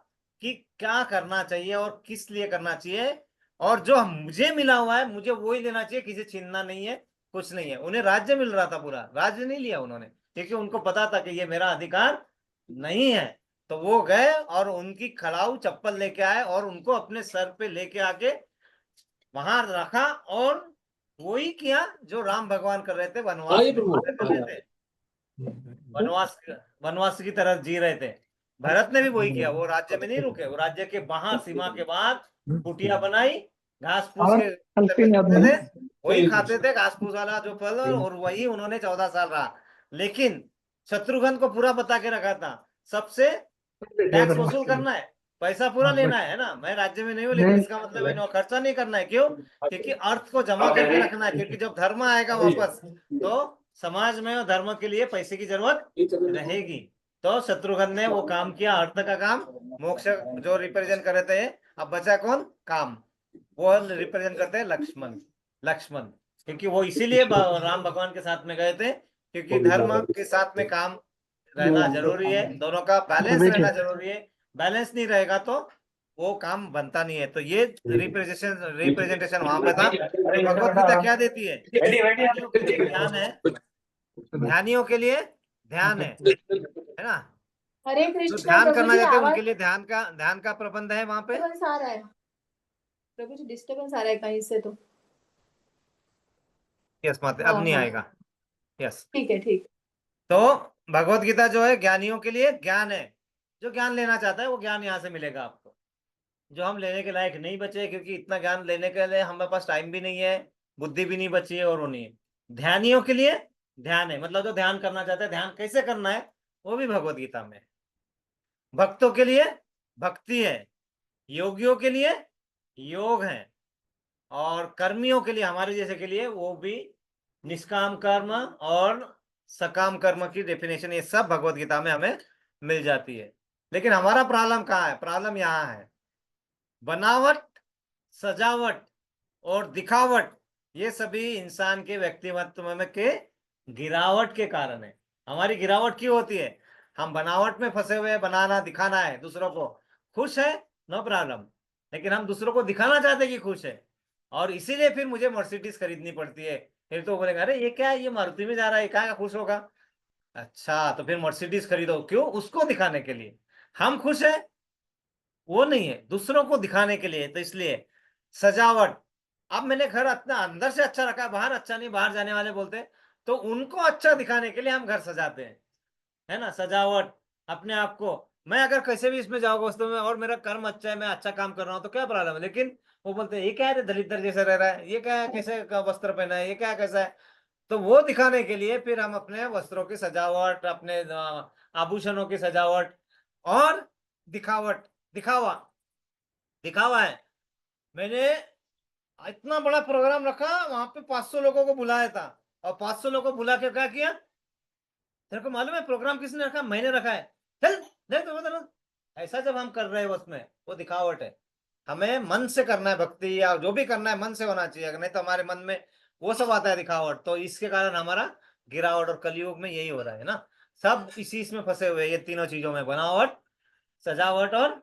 कि क्या करना चाहिए और किस लिए करना चाहिए, और जो मुझे मिला हुआ है मुझे वो ही लेना चाहिए, किसी छीनना नहीं है, कुछ नहीं है। उन्हें राज्य मिल रहा था, पूरा राज्य नहीं लिया उन्होंने, क्योंकि उनको पता था कि ये मेरा अधिकार नहीं है। तो वो गए और उनकी खड़ाऊ चप्पल लेके आए और उनको अपने सर पे लेके आके वहां रखा, और वही किया जो राम भगवान कर रहे थे वनवास में, कर रहे थे वनवास, वनवास की तरह जी रहे थे। भरत ने भी वही किया, वो राज्य में नहीं रुके, वो राज्य के बाहर सीमा के बाद कुटिया बनाई, घास फूस और के पे कंटिन्यू चलते थे, वही खाते थे घास फूस वाला जो फल, और वही उन्होंने 14 साल रहा। लेकिन शत्रुघ्न को पूरा बता के रखा था, सबसे टैक्स वसूल करना है, पैसा पूरा लेना है ना। मैं राज्य में नहीं हूँ लेकिन इसका मतलब है खर्चा नहीं करना है। क्यों? क्योंकि अर्थ को जमा करके रखना है, क्योंकि जब धर्म आएगा वापस तो समाज में और धर्म के लिए पैसे की जरूरत रहेगी। तो शत्रुघ्न ने वो काम किया, अर्थ का काम, मोक्ष जो रिप्रेजेंट कर रहे थे। अब बचा कौन? काम। वो रिप्रेजेंट करते हैं लक्ष्मण। लक्ष्मण, क्योंकि वो इसीलिए राम भगवान के साथ में गए थे, क्योंकि धर्म के साथ में काम रहना जरूरी है, दोनों का बैलेंस वेट है। रहना जरूरी है। बैलेंस नहीं रहेगा तो वो काम बनता नहीं है। तो ये रिप्रेजेंटेशन रिप्रेजेंटेशन वहां पे था। तो भगवत गीता क्या देती है? ध्यानियों के लिए ज्ञान है, ध्यानियों के लिए ध्यान है ना। हरे जो कृष्णा ध्यान प्रभु करना जी, चाहते हैं आवाज उनके लिए ध्यान का प्रबंध है वहां पे। डिस्टर्बेंस आ रहा है। प्रभु जी डिस्टर्बेंस आ रहा है कहीं से तो। यस माते, अब हाँ नहीं हाँ। आएगा। यस। ठीक है ठीक। तो भगवत गीता जो है ज्ञानियों के लिए ज्ञान है। जो ज्ञान लेना चाहता है वो ज्ञान यहाँ से मिलेगा आपको। जो हम लेने के लायक नहीं बचे, क्योंकि इतना ज्ञान लेने के लिए हमारे पास टाइम भी नहीं है, बुद्धि भी नहीं बची है, और वो नहीं है। ध्यानियों के लिए ध्यान है, मतलब जो ध्यान करना चाहते हैं, ध्यान कैसे करना है वो भी भगवत गीता में है। भक्तों के लिए भक्ति है, योगियों के लिए योग है, और कर्मियों के लिए, हमारे जैसे के लिए वो भी निष्काम कर्म और सकाम कर्म की डेफिनेशन, ये सब भगवत गीता में हमें मिल जाती है। लेकिन हमारा प्रॉब्लम कहाँ है? प्रॉब्लम यहाँ है, बनावट, सजावट और दिखावट, ये सभी इंसान के व्यक्तित्व में के गिरावट के कारण है। हमारी गिरावट क्यों होती है? हम बनावट में फंसे हुए हैं, बनाना दिखाना है दूसरों को। खुश है, नो प्रॉब्लम, लेकिन हम दूसरों को दिखाना चाहते हैं कि खुश है, और इसीलिए फिर मुझे मर्सिडीज खरीदनी पड़ती है। फिर तो बोलेगा अरे ये क्या है, ये मारुति में जा रहा है, क्या खुश होगा। अच्छा तो फिर मर्सिडीज खरीदो, क्यों? उसको दिखाने के लिए। हम खुश है वो नहीं है, दूसरों को दिखाने के लिए। तो इसलिए सजावट। अब मैंने घर अपना अंदर से अच्छा रखा है, बाहर अच्छा नहीं, बाहर जाने वाले बोलते हैं, तो उनको अच्छा दिखाने के लिए हम घर सजाते हैं, है ना। सजावट अपने आप को। मैं अगर कैसे भी इसमें जाऊंगा वस्तु में और मेरा कर्म अच्छा है, मैं अच्छा काम कर रहा हूँ, तो क्या प्रॉब्लम है। लेकिन वो बोलते हैं ये क्या है रे, दलित जैसे रह रहा है, ये क्या है, कैसे का वस्त्र पहना है, ये क्या कैसा है। तो वो दिखाने के लिए फिर हम अपने वस्त्रों की सजावट, अपने आभूषणों की सजावट और दिखावट, दिखावा, दिखावा है। मैंने इतना बड़ा प्रोग्राम रखा, वहां पे 500 लोगों को बुलाया था, और 500 लोगों को बुला के क्या किया, तेरे को मालूम है प्रोग्राम किसने रखा? मैंने रखा है। चल देख तो बता। ऐसा जब हम कर रहे हैं उसमें, वो दिखावट है। हमें मन से करना है, भक्ति या जो भी करना है मन से होना चाहिए, अगर नहीं तो हमारे मन में वो सब आता है दिखावट। तो इसके कारण हमारा गिरावट, और कलयुग में यही हो रहा है ना। सब इसी इसमें फंसे हुए हैं, ये तीनों चीजों में, बनावट, सजावट और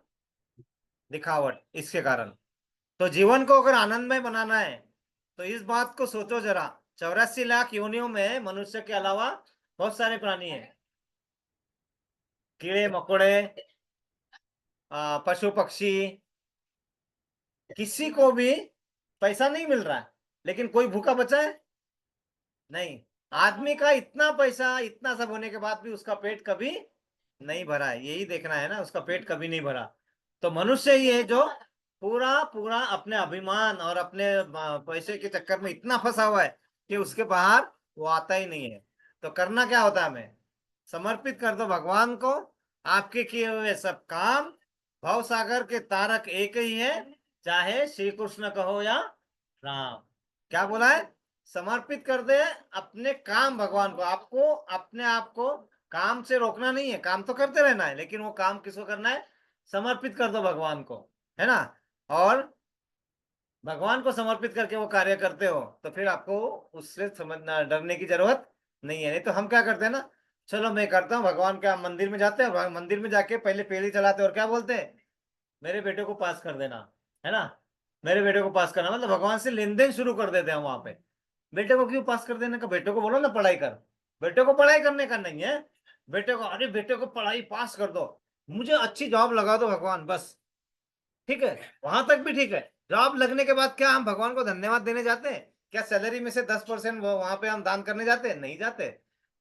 दिखावट, इसके कारण। तो जीवन को अगर आनंदमय बनाना है तो इस बात को सोचो जरा। 84 लाख योनियों में मनुष्य के अलावा बहुत सारे प्राणी हैं, कीड़े मकोड़े, पशु पक्षी। किसी को भी पैसा नहीं मिल रहा है, लेकिन कोई भूखा बचा है? नहीं। आदमी का इतना पैसा, इतना सब होने के बाद भी उसका पेट कभी नहीं भरा है, यही देखना है ना, उसका पेट कभी नहीं भरा। तो मनुष्य ही है जो पूरा पूरा अपने अभिमान और अपने पैसे के चक्कर में इतना फंसा हुआ है कि उसके बाहर वो आता ही नहीं है। तो करना क्या होता है हमें? समर्पित कर दो भगवान को आपके किए हुए सब काम। भव सागर के तारक एक ही है, चाहे श्री कृष्ण कहो या राम। क्या बोला है? समर्पित कर दे अपने काम भगवान को। आपको अपने आप को काम से रोकना नहीं है, काम तो करते रहना है, लेकिन वो काम किसको करना है? समर्पित कर दो भगवान को, है ना। और भगवान को समर्पित करके वो कार्य करते हो तो फिर आपको उससे समझना, डरने की जरूरत नहीं है। नहीं तो हम क्या करते हैं ना, चलो मैं करता हूँ, भगवान के मंदिर में जाते हैं, मंदिर में जाके पहले पेड़ी चलाते हैं, और क्या बोलते हैं, मेरे बेटे को पास कर देना, है ना। मेरे बेटे को पास करना, मतलब भगवान से लेन देन शुरू कर देते हैं वहां पे। बेटे को क्यों पास कर देने का? बेटे को बोलो ना पढ़ाई कर। बेटे को पढ़ाई करने का नहीं है, बेटे को, अरे बेटे को पढ़ाई पास कर दो, मुझे अच्छी जॉब लगा दो भगवान, बस। ठीक है, वहां तक भी ठीक है। जॉब लगने के बाद क्या हम भगवान को धन्यवाद देने जाते हैं? क्या सैलरी में से 10% वहां पे हम दान करने जाते हैं? नहीं जाते।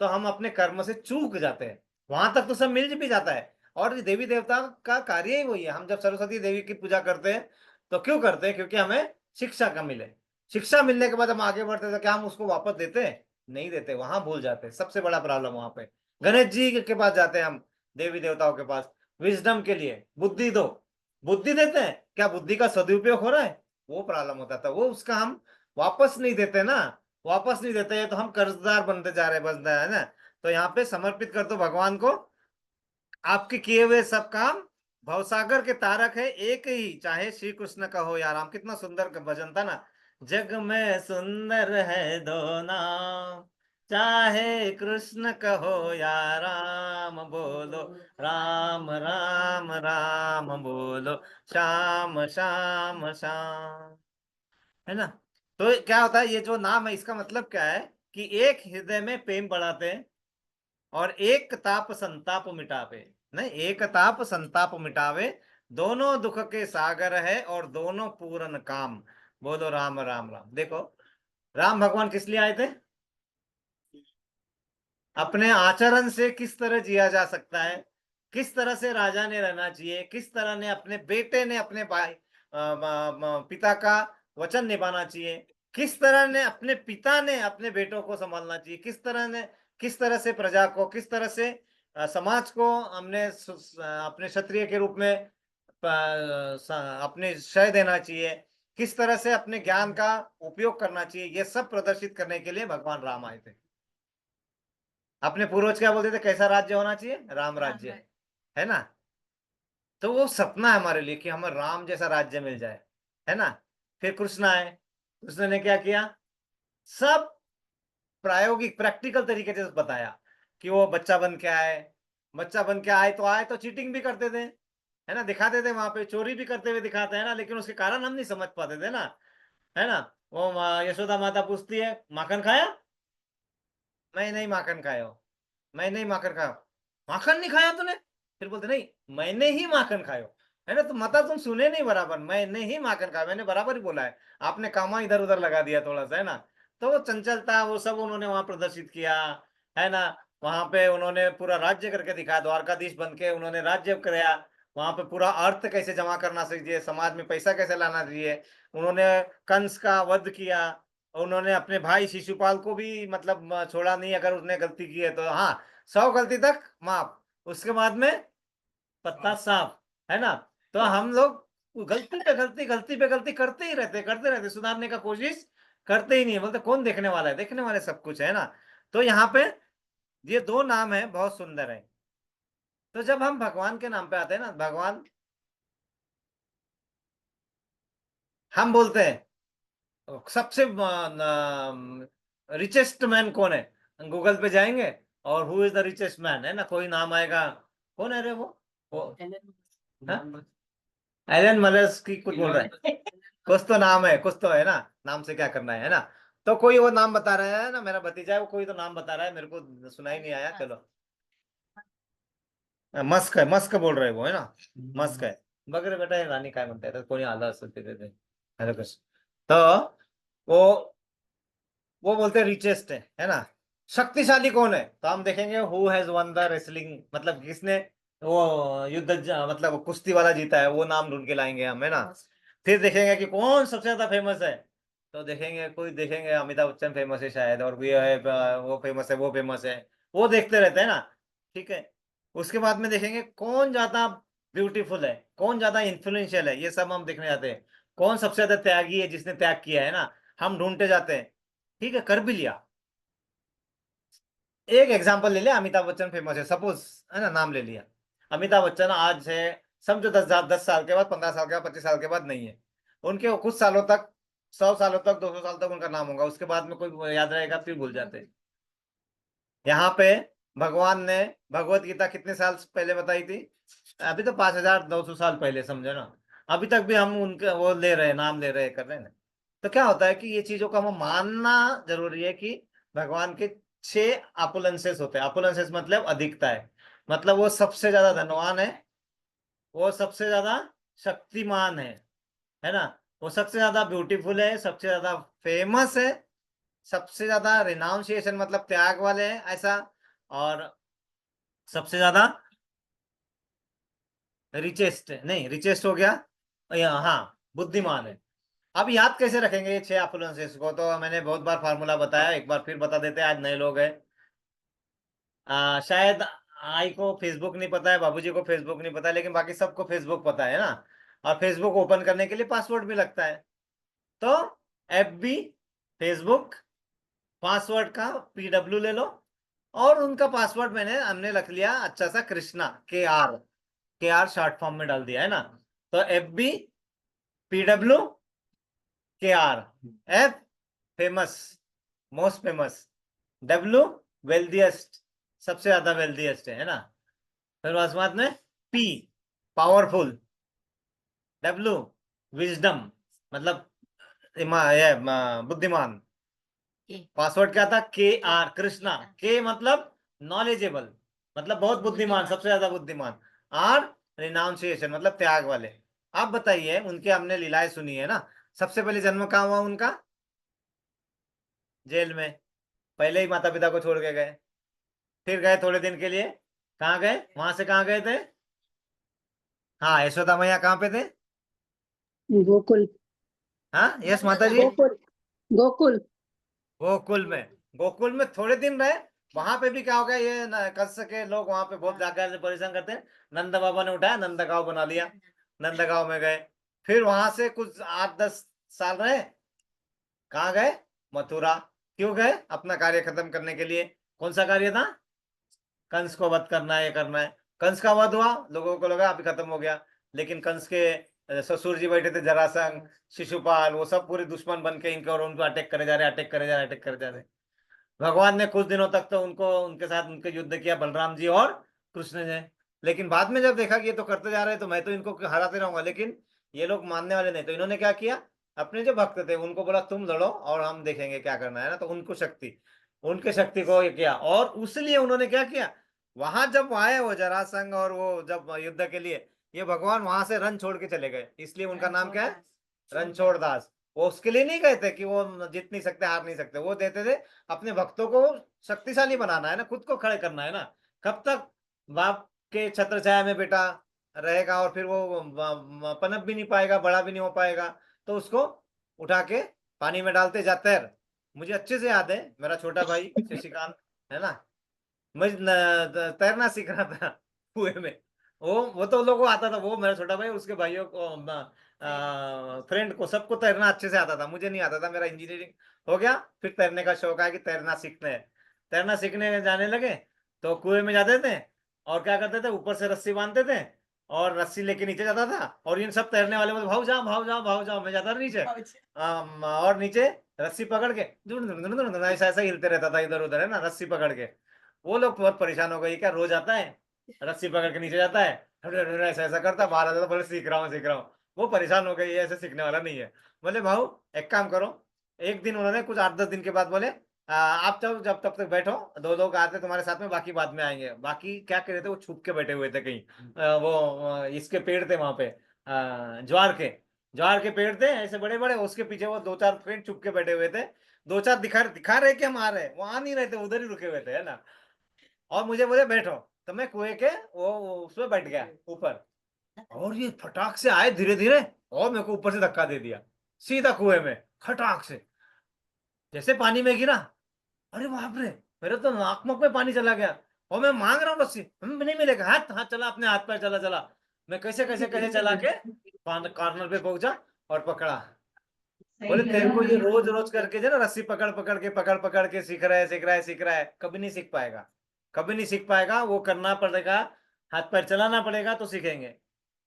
तो हम अपने कर्म से चूक जाते हैं। वहां तक तो सब मिल भी जाता है। और देवी देवता का कार्य ही वही है। हम जब सरस्वती देवी की पूजा करते हैं तो क्यों करते हैं? क्योंकि हमें शिक्षा का मिले। शिक्षा मिलने के बाद हम आगे बढ़ते हैं, तो क्या हम उसको वापस देते हैं? नहीं देते, वहां भूल जाते हैं। सबसे बड़ा प्रॉब्लम वहां पे। गणेश जी के पास जाते हैं हम, देवी देवताओं के पास, विजडम के लिए, बुद्धि दो। बुद्धि देते हैं, क्या बुद्धि का सदुपयोग हो रहा है? वो प्रॉब्लम होता था, वो उसका हम वापस नहीं देते ना। वापस नहीं देते हैं तो हम कर्जदार बनते जा रहे, बनता है ना। तो यहाँ पे समर्पित कर दो भगवान को आपके किए हुए सब काम। भवसागर के तारक है एक ही, चाहे श्री कृष्ण का हो या राम। कितना सुंदर भजन था ना। जग में सुंदर है दो नाम, चाहे कृष्ण कहो या राम बोलो, राम राम राम बोलो, श्याम श्याम श्याम, है ना। तो क्या होता है, ये जो नाम है इसका मतलब क्या है कि एक हृदय में प्रेम बढ़ाते हैं, और एक ताप संताप मिटावे। नहीं, एक ताप संताप मिटावे, दोनों दुख के सागर है और दोनों पूर्ण काम। बोलो राम राम राम। देखो, राम भगवान किस लिए आए थे? अपने आचरण से किस तरह जिया जा सकता है, किस तरह से राजा ने रहना चाहिए, किस तरह ने अपने बेटे ने अपने भाई पिता का वचन निभाना चाहिए, किस तरह ने अपने पिता ने अपने बेटों को संभालना चाहिए, किस तरह से प्रजा को, किस तरह से समाज को हमने अपने क्षत्रिय के रूप में अपने श्रय देना चाहिए, किस तरह से अपने ज्ञान का उपयोग करना चाहिए, ये सब प्रदर्शित करने के लिए भगवान राम आए थे। अपने पूर्वज क्या बोलते थे, कैसा राज्य होना चाहिए? राम राज्य, है ना। तो वो सपना है हमारे लिए कि हमें राम जैसा राज्य मिल जाए, है ना। फिर कृष्ण आए, कृष्ण ने क्या किया? सब प्रायोगिक प्रैक्टिकल तरीके से बताया कि वो बच्चा बन के आए। बच्चा बन के आए तो चीटिंग भी करते थे, है ना, दिखाते थे, वहां पे चोरी भी करते हुए दिखाते हैं ना, लेकिन उसके कारण हम नहीं समझ पाते थे ना, है ना। वो यशोदा माता पूछती है माखन खाया, मैं नहीं माखन खाया हूं, मैं नहीं माखन खाया, माखन नहीं खाया तूने, फिर बोलते नहीं मैंने ही माखन खाया, है ना। तो माता तुम सुने नहीं बराबर, मैंने ही माखन खाया, मैंने बराबर ही बोला है, आपने कामा इधर उधर लगा दिया थोड़ा सा, है ना। तो वो चंचलता वो सब उन्होंने वहां प्रदर्शित किया, है ना। वहां पे उन्होंने पूरा राज्य करके दिखाया, द्वारकाधीश बन के उन्होंने राज्य कराया। वहां पे पूरा अर्थ कैसे जमा करना चाहिए, समाज में पैसा कैसे लाना चाहिए, उन्होंने कंस का वध किया। उन्होंने अपने भाई शिशुपाल को भी मतलब छोड़ा नहीं, अगर उसने गलती की है तो, हाँ 100 गलती तक माफ, उसके बाद में पत्ता साफ, है ना। तो हम लोग गलती पे गलती, गलती पे गलती करते ही रहते, करते रहते, सुधारने का कोशिश करते ही नहीं है। बोलते कौन देखने वाला है, देखने वाले सब कुछ है ना। तो यहाँ पे ये दो नाम है, बहुत सुंदर है। तो जब हम भगवान के नाम पे आते हैं ना, भगवान, हम बोलते हैं सबसे रिचेस्ट मैन कौन है, गूगल पे जाएंगे और who is the richest man, है ना, कोई नाम आएगा, कौन है रे वो, हाँ? एलन मलस की कुछ बोल रहा है, कुछ तो नाम है, कुछ तो है ना, नाम से क्या करना है ना। तो कोई वो नाम बता रहा है ना, मेरा भतीजा है वो, कोई तो नाम बता रहा है, मेरे को सुनाई नहीं आया, चलो। मस्क है, मस्क बोल रहे हैं वो, है ना, मस्क है। बगैर बेटा हे राणी काय म्हणताय तर कोणी आलं असेल तिथे ते, हॅलो कस, तो वो वो बोलते हैं रिचेस्ट है ना। शक्तिशाली कौन है, तो हम देखेंगे who has one the wrestling, मतलब किसने वो युद्ध मतलब कुश्ती वाला जीता है, वो नाम ढूंढ के लाएंगे हम, है ना। फिर देखेंगे कि कौन सबसे ज्यादा फेमस है, तो देखेंगे कोई, देखेंगे अमिताभ बच्चन फेमस है शायद, और भी है वो फेमस है, वो फेमस है, वो देखते रहते हैं ना। ठीक है। उसके बाद में देखेंगे कौन ज्यादा ब्यूटीफुल है, कौन ज्यादा इन्फ्लुएंशियल है, ये सब हम देखने जाते हैं। कौन सबसे ज्यादा त्यागी है, जिसने त्याग किया है ना, हम ढूंढते जाते हैं। ठीक है, कर भी लिया। एक एग्जांपल ले लिया, अमिताभ बच्चन फेमस है सपोज, है ना, नाम ले लिया। अमिताभ बच्चन आज है, समझो 10 साल के बाद, 15 साल के बाद, 25 साल के बाद नहीं है, उनके कुछ सालों तक, 100 सालों तक, 200 साल तक उनका नाम होगा, उसके बाद में कोई याद रहेगा, फिर भूल जाते हैं। यहाँ पे भगवान ने भगवत गीता कितने साल पहले बताई थी, अभी तो 5200 साल पहले, समझो ना। अभी तक भी हम उनके वो ले रहे हैं, नाम ले रहे हैं, कर रहे हैं ना। तो क्या होता है कि ये चीजों का हमें मानना जरूरी है कि भगवान के 6 अपुलेंसेस होते हैं, अपुलेंसेस मतलब अधिकता है, मतलब वो सबसे ज्यादा धनवान है, वो सबसे ज्यादा शक्तिमान है ना, वो सबसे ज्यादा ब्यूटीफुल है, सबसे ज्यादा फेमस है, सबसे ज्यादा रिनाउंसिएशन मतलब त्याग वाले हैं ऐसा, और सबसे ज्यादा रिचेस्ट, नहीं रिचेस्ट हो गया, हाँ बुद्धिमान है। अब याद कैसे रखेंगे ये 6 अफ्लुएंसेस को, तो मैंने बहुत बार फार्मूला बताया, एक बार फिर बता देते हैं, आज नए लोग हैं। शायद आई को फेसबुक नहीं पता है, बाबूजी को फेसबुक नहीं पता है, लेकिन बाकी सबको फेसबुक पता है ना। और फेसबुक ओपन करने के लिए पासवर्ड भी लगता है। तो FB, फेसबुक, पासवर्ड का PW ले लो, और उनका पासवर्ड हमने रख लिया अच्छा सा कृष्णा, के आर शॉर्ट फॉर्म में डाल दिया, है ना। तो FB, PW, KR, F famous, most famous, W wealthiest, सबसे ज्यादा वेल्दिएस्ट है ना। फिर उसके बाद में P पावरफुल, W विजडम मतलब बुद्धिमान, पासवर्ड क्या था, KR कृष्णा, के मतलब नॉलेजेबल, मतलब बहुत बुद्धिमान, सबसे ज्यादा बुद्धिमान, R रिनाउंसिएशन मतलब त्याग वाले। आप बताइए, उनके हमने लीलाएं सुनी है ना। सबसे पहले जन्म कहाँ हुआ उनका, जेल में, पहले ही माता पिता को छोड़ के गए, फिर गए थोड़े दिन के लिए, कहाँ गए, वहां से कहाँ गए थे, हाँ यशोदा मैया कहाँ पे थे, गोकुल। हाँ यस माता जी, गोकुल। गोकुल। गोकुल में, गोकुल में थोड़े दिन रहे। वहां पे भी क्या हो गया, ये कंस के लोग वहां पे बहुत जाकर परेशान करते हैं, नंद बाबा ने उठाया, नंद गांव बना लिया, नंद गांव में गए। फिर वहां से कुछ 8-10 साल रहे, कहाँ गए, मथुरा। क्यों गए, अपना कार्य खत्म करने के लिए। कौन सा कार्य था, कंस को वध करना है, ये करना है। कंस का वध हुआ, लोगों को लगा अभी खत्म हो गया, लेकिन कंस के ससुर जी बैठे थे, जरासंध, शिशुपाल, वो सब पूरे दुश्मन बन के इनके और उनको अटैक करे जा रहे, अटैक करे जा रहे, अटैक करे जा रहे। भगवान ने कुछ दिनों तक तो उनको, उनके साथ उनके युद्ध किया, बलराम जी और कृष्ण ने। लेकिन बाद में जब देखा कि ये तो करते जा रहे हैं, तो मैं तो इनको हराते रहूंगा, लेकिन ये लोग मानने वाले नहीं, तो इन्होंने क्या किया, अपने जो भक्त थे उनको बोला तुम लड़ो और हम देखेंगे क्या करना है ना, तो उनको शक्ति, उनके शक्ति को ये किया, और उसलिए उन्होंने क्या किया, वहां जब आए वो जरासंध और वो जब युद्ध के लिए, ये भगवान वहां से रन छोड़ के चले गए, इसलिए उनका नाम क्या है, रणछोड़ दास। वो उसके लिए नहीं कहते कि वो जीत नहीं सकते हार नहीं सकते, वो देते थे अपने भक्तों को शक्तिशाली बनाना है ना, खुद को खड़े करना है ना। कब तक बाप के छत्र छाया में बेटा रहेगा और फिर वो पनप भी नहीं पाएगा, बड़ा भी नहीं हो पाएगा, तो उसको उठा के पानी में डालते जाते हैं। मुझे अच्छे से याद है, मेरा छोटा भाई शशिकांत है ना, मैं तैरना सीख रहा था कुएं में। वो तो लोगों को आता था, वो मेरा छोटा भाई और उसके भाइयों को फ्रेंड को सबको तैरना अच्छे से आता था, मुझे नहीं आता था। मेरा इंजीनियरिंग हो गया, फिर तैरने का शौक आया कि तैरना सीखते हैं। तैरना सीखने जाने लगे तो कुएं में जाते थे और क्या करते थे, ऊपर से रस्सी बांधते थे और रस्सी लेके नीचे जाता था, और इन सब तैरने वाले बोलते भाग जाओ भाग जाओ भाग जाओ, मैं जाता था नीचे। और नीचे रस्सी पकड़ के ऐसा ऐसा हिलते रहता था इधर उधर, है ना, रस्सी पकड़ के। वो लोग बहुत परेशान हो गए, क्या रोज आता है रस्सी पकड़ के नीचे जाता है, ऐसा ऐसा करता, बाहर आता था, बोले सीख रहा हूँ सीख रहा हूँ। वो परेशान हो गए, ये ऐसे सीखने वाला नहीं है। बोले भाऊ एक काम करो, एक दिन उन्होंने कुछ 8-10 दिन के बाद बोले आप जब जब तब तक बैठो, दो लोग आते तुम्हारे साथ में, बाकी बाद में आएंगे। बाकी क्या कर रहे थे, वो छुप के बैठे हुए थे कहीं, इसके पेड़ थे वहां पे, ज्वार के पेड़ थे ऐसे बड़े बड़े, उसके पीछे वो 2-4 फ्रेंड छुप के बैठे हुए थे। 2-4 दिखा दिखा रहे कि हम आ रहे हैं, वो आ नहीं रहे थे, उधर ही रुके हुए थे, है ना। और मुझे बोले बैठो, तो मैं कुएं के वो उसमें बैठ गया ऊपर, और ये फटाक से आए धीरे धीरे, और मेरे को ऊपर से धक्का दे दिया सीधा कुएं में, खटाक से। जैसे पानी में गिरा, अरे बाप रे, मेरे तो नाक मुख में पानी चला गया। और मैं मांग रहा हूँ रस्सी, नहीं मिलेगा, हाथ हाथ चला, अपने हाथ पैर चला चला, मैं कैसे कैसे कैसे चला के कॉर्नर पे पहुंचा और पकड़ा। बोले तेरे को ये रोज रोज करके जो ना रस्सी पकड़ पकड़ के सीख रहा है सीख रहा है सीख रहा है, कभी नहीं सीख पाएगा, कभी नहीं सीख पाएगा। वो करना पड़ेगा, हाथ पैर चलाना पड़ेगा तो सीखेंगे।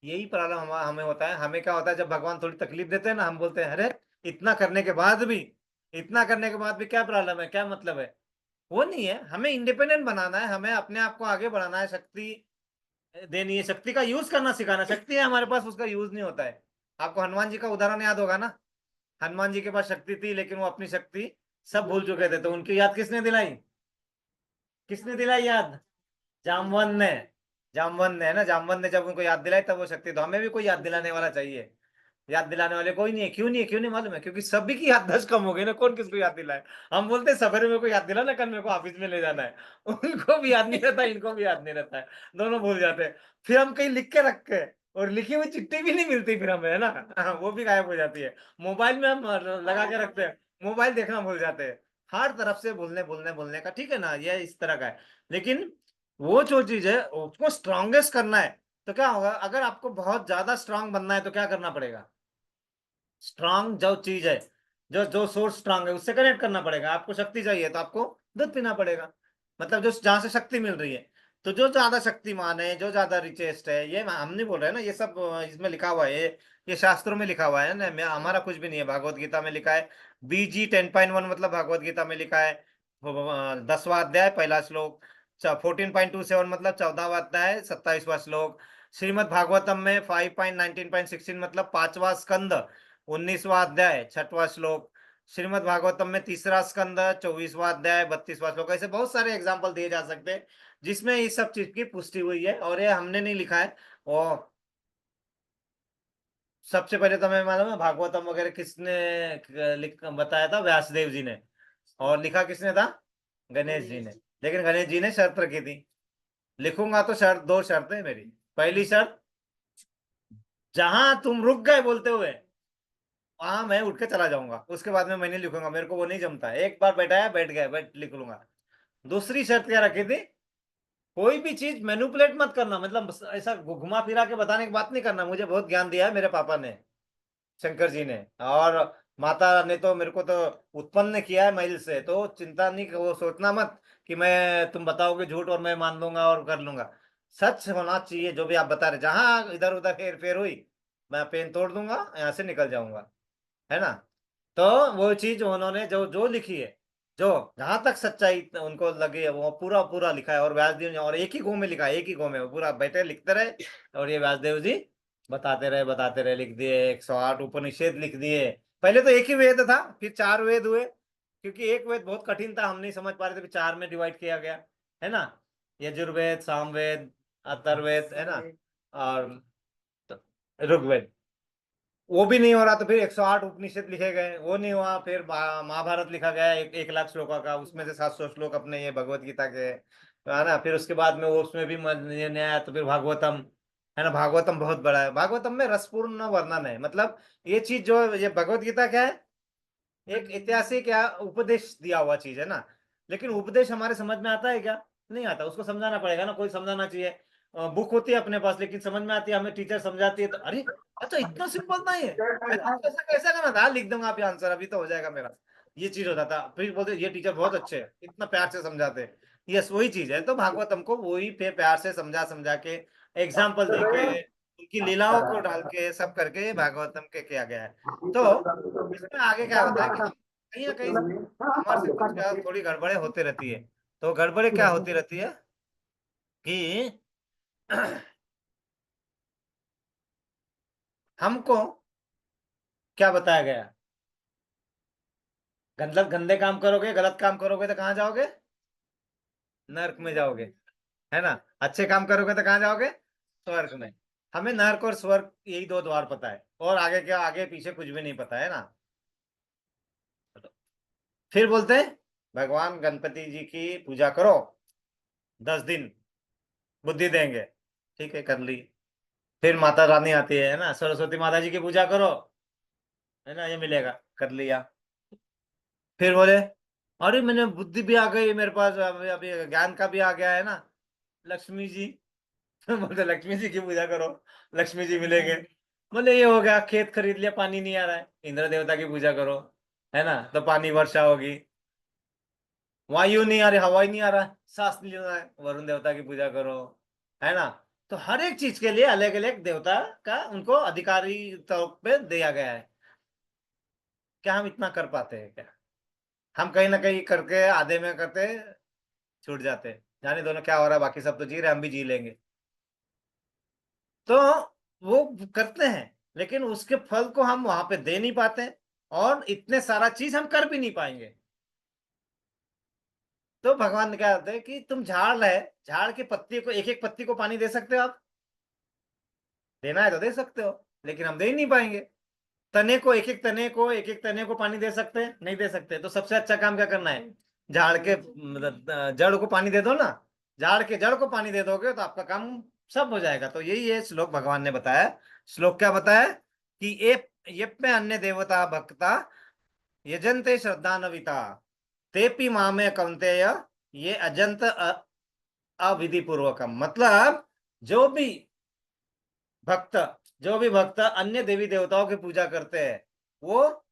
यही प्रॉब्लम हमें होता है। हमें क्या होता है, जब भगवान थोड़ी तकलीफ देते हैं ना, हम बोलते हैं अरे इतना करने के बाद भी, इतना करने के बाद भी क्या प्रॉब्लम है, क्या मतलब है। वो नहीं है, हमें इंडिपेंडेंट बनाना है, हमें अपने आप को आगे बढ़ाना है, शक्ति देनी है, शक्ति का यूज करना सिखाना। शक्ति है हमारे पास, उसका यूज नहीं होता है। आपको हनुमान जी का उदाहरण याद होगा ना, हनुमान जी के पास शक्ति थी लेकिन वो अपनी शक्ति सब भूल चुके थे, तो उनकी याद किसने दिलाई, किसने दिलाई याद, जामवन ने। जामवन ने, है ना, जामवन ने जब उनको याद दिलाई तब वो शक्ति। तो हमें भी कोई याद दिलाने वाला चाहिए। याद दिलाने वाले कोई नहीं है, क्यों नहीं है, क्यों नहीं मालूम है, क्योंकि सभी की याददाश्त कम हो गई ना, कौन किसको याद दिलाए। हम बोलते हैं सवेरे मेरे को याद दिला ना, कल मेरे को ऑफिस में ले जाना है, उनको भी याद नहीं रहता, इनको भी याद नहीं रहता है, दोनों भूल जाते हैं। फिर हम कहीं लिख के रखते हैं, और लिखी हुई चिट्ठी भी नहीं मिलती फिर हमें, है ना, वो भी गायब हो जाती है। मोबाइल में हम लगा के रखते हैं, मोबाइल देखना भूल जाते हैं। हर तरफ से भूलने भूलने भूलने का, ठीक है ना, ये इस तरह का है। लेकिन वो जो चीज है उसको स्ट्रांगेस्ट करना है, तो क्या होगा, अगर आपको बहुत ज्यादा स्ट्रांग बनना है तो क्या करना पड़ेगा, स्ट्रांग जो चीज है, जो जो सोर्स स्ट्रांग है उससे कनेक्ट करना पड़ेगा। आपको शक्ति चाहिए तो आपको दूध पीना पड़ेगा, मतलब जो जहां से शक्ति मिल रही है। तो जो ज्यादा शक्तिमान है, जो ज्यादा रिचेस्ट है, ये हम नहीं बोल रहे हैं ना, ये सब इसमें लिखा हुआ है, ये शास्त्रों में लिखा हुआ है ना, मैं हमारा कुछ भी नहीं है, भगवत गीता में लिखा है। BG 10.1 मतलब भगवत गीता में लिखा है, 10वां अध्याय पहला श्लोक। 14.27 मतलब 14वां अध्याय 27वां श्लोक। श्रीमद् भागवतम में 5.19.16 मतलब 5वां स्कंद 19वां अध्याय 6वां श्लोक। श्रीमद् भागवतम में 3रा स्कंद 24वां अध्याय 32वां श्लोक। ऐसे बहुत सारे एग्जाम्पल दिए जा सकते हैं जिसमें इस सब चीज की पुष्टि हुई है, और ये हमने नहीं लिखा है। और सबसे पहले तो हमें मालूम है भागवतम वगैरह किसने बताया था, व्यासदेव जी ने। और लिखा किसने था, गणेश जी ने। लेकिन गणेश जी ने शर्त रखी थी, लिखूंगा तो शर्त, दो शर्तें मेरी। पहली शर्त, जहां तुम रुक गए बोलते हुए वहां मैं उठ के चला जाऊंगा, उसके बाद में मैं नहीं लिखूंगा, मेरे को वो नहीं जमता है। एक बार बैठा है बैठ गया, बैठ लिख लूंगा। दूसरी शर्त क्या रखी थी, कोई भी चीज मैनिपुलेट मत करना, मतलब ऐसा घुमा फिरा के बताने की बात नहीं करना। मुझे बहुत ज्ञान दिया है मेरे पापा ने, शंकर जी ने, और माता ने तो मेरे को तो उत्पन्न किया है महिल से, तो चिंता नहीं, वो सोचना मत कि मैं तुम बताओगे झूठ और मैं मान लूंगा और कर लूंगा। सच होना चाहिए जो भी आप बता रहे। जहां इधर उधर हेर फेर हुई, मैं पेन तोड़ दूंगा, यहाँ से निकल जाऊंगा, है ना। तो वो चीज उन्होंने जो जो लिखी है, जो जहां तक सच्चाई उनको लगी है वो पूरा पूरा लिखा है। और व्यासदेव ने, और एक ही गो में लिखा है, एक ही गो में वो पूरा बैठे लिखते रहे, और ये व्यासदेव जी बताते रहे लिख दिए। 108 उपनिषद लिख दिए, पहले तो एक ही वेद था, फिर 4 वेद हुए, क्योंकि एक वेद बहुत कठिन था, हम नहीं समझ पा रहे थे, फिर 4 में डिवाइड किया गया, है ना। यजुर्वेद, सामवेद, अथर्ववेद, है ना, और ऋग्वेद। वो भी नहीं हो रहा तो फिर 108 उपनिषद लिखे गए, वो नहीं हुआ, फिर महाभारत लिखा गया, 1 लाख श्लोकों का, उसमें से 700 श्लोक अपने ये भगवत गीता के, है ना। फिर उसके बाद में वो उसमें भी ये नया आया, तो फिर भागवतम, है ना। भागवतम बहुत बड़ा है, भागवतम में रसपूर्ण वर्णन है, मतलब ये चीज जो ये भगवत गीता क्या है, एक ऐतिहासिक या उपदेश दिया हुआ चीज है ना। लेकिन उपदेश हमारे समझ में आता है क्या? नहीं आता, उसको समझाना पड़ेगा ना, कोई समझाना चाहिए। बुक होती है अपने पास, लेकिन समझ में आती है, हमें टीचर समझाती है, तो अरे अच्छा इतना सिंपल नहीं है, ऐसा कैसा करना था, लिख दूंगा आप आंसर, अभी तो हो जाएगा मेरा। ये चीज होता था, फिर बोलते ये टीचर बहुत अच्छे हैं, इतना प्यार से समझाते हैं। यस, वही चीज है, तो भागवत हमको वही पे प्यार से समझा समझा के, एग्जाम्पल दे के, उनकी लीलाओं को डाल के, सब करके ये भागवतम के किया गया है। तो इसमें आगे क्या होता है कि हम कहीं ना कहीं हमारे से कुछ क्या थोड़ी गड़बड़े होती रहती है। तो गड़बड़े क्या होती रहती है कि हमको क्या बताया गया, गंदे काम करोगे, गलत काम करोगे तो कहाँ जाओगे? नरक में जाओगे, है ना। अच्छे काम करोगे तो कहाँ जाओगे? स्वर्ग में। हमें नरक और स्वर्ग यही 2 द्वार पता है, और आगे क्या, आगे पीछे कुछ भी नहीं पता है ना। फिर बोलते हैं भगवान गणपति जी की पूजा करो, 10 दिन बुद्धि देंगे। ठीक है, कर ली। फिर माता रानी आती है ना, सरस्वती माता जी की पूजा करो, है ना, ये मिलेगा, कर लिया। फिर बोले अरे मैंने बुद्धि भी आ गई मेरे पास, अभी अभी ज्ञान का भी आ गया है ना, लक्ष्मी जी। बोलते लक्ष्मी जी की पूजा करो, लक्ष्मी जी मिलेंगे। बोले ये हो गया, खेत खरीद लिया, पानी नहीं आ रहा है, इंद्र देवता की पूजा करो, है ना, तो पानी वर्षा होगी। वायु नहीं आ रही, हवा ही नहीं आ रहा, सांस नहीं लेना है, वरुण देवता की पूजा करो, है ना। तो हर एक चीज के लिए अलग अलग देवता का उनको अधिकारी तौर पे दिया गया है। क्या हम इतना कर पाते हैं क्या? हम कहीं ना कहीं करके आधे में करते छूट जाते हैं, जाने दोनों क्या हो रहा है, बाकी सब तो जी रहे, हम भी जी लेंगे। तो वो करते हैं, लेकिन उसके फल को हम वहां पे दे नहीं पाते, और इतने सारा चीज हम कर भी नहीं पाएंगे। तो भगवान ने क्या होता है कि तुम झाड़ है, झाड़ की पत्ती को, एक एक पत्ती को पानी दे सकते हो आप? देना है तो दे सकते हो, लेकिन हम दे ही नहीं पाएंगे। तने को, एक एक तने को, एक एक तने को पानी दे सकते हैं? नहीं दे सकते। तो सबसे अच्छा काम क्या करना है? झाड़ के मतलब जड़ को पानी दे दो ना। झाड़ के जड़ को पानी दे दोगे तो आपका काम सब हो जाएगा। तो यही है श्लोक भगवान ने बताया। श्लोक क्या बताया कि ये पे अन्य देवता भक्ता यजन्ते श्रद्धान्विता तेपि मामे कौन्तेय ये अजंत अविधि पूर्वकम। मतलब जो भी भक्त जो भी भक्त अन्य देवी देवताओं की पूजा करते हैं, वो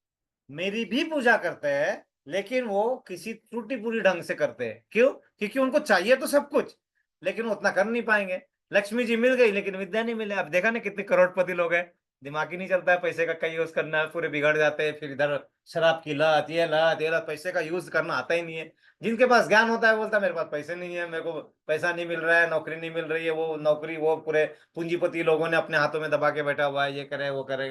मेरी भी पूजा करते हैं, लेकिन वो किसी त्रुटि पूरी ढंग से करते हैं। क्यों? क्योंकि उनको चाहिए तो सब कुछ, लेकिन वो उतना कर नहीं पाएंगे। लक्ष्मी जी मिल गई, लेकिन विद्या नहीं मिले। अब देखा ना कितने करोड़पति लोग हैं, दिमाग ही नहीं चलता है, पैसे का कई यूज करना है, पूरे बिगड़ जाते हैं। फिर इधर शराब की लत, ये लत, ये लत, पैसे का यूज करना आता ही नहीं है। जिनके पास ज्ञान होता है बोलता है मेरे पास पैसे नहीं है, मेरे को पैसा नहीं मिल रहा है, नौकरी नहीं मिल रही है, वो नौकरी वो पूरे पूंजीपति लोगों ने अपने हाथों में दबा के बैठा हुआ है, ये करे वो करे।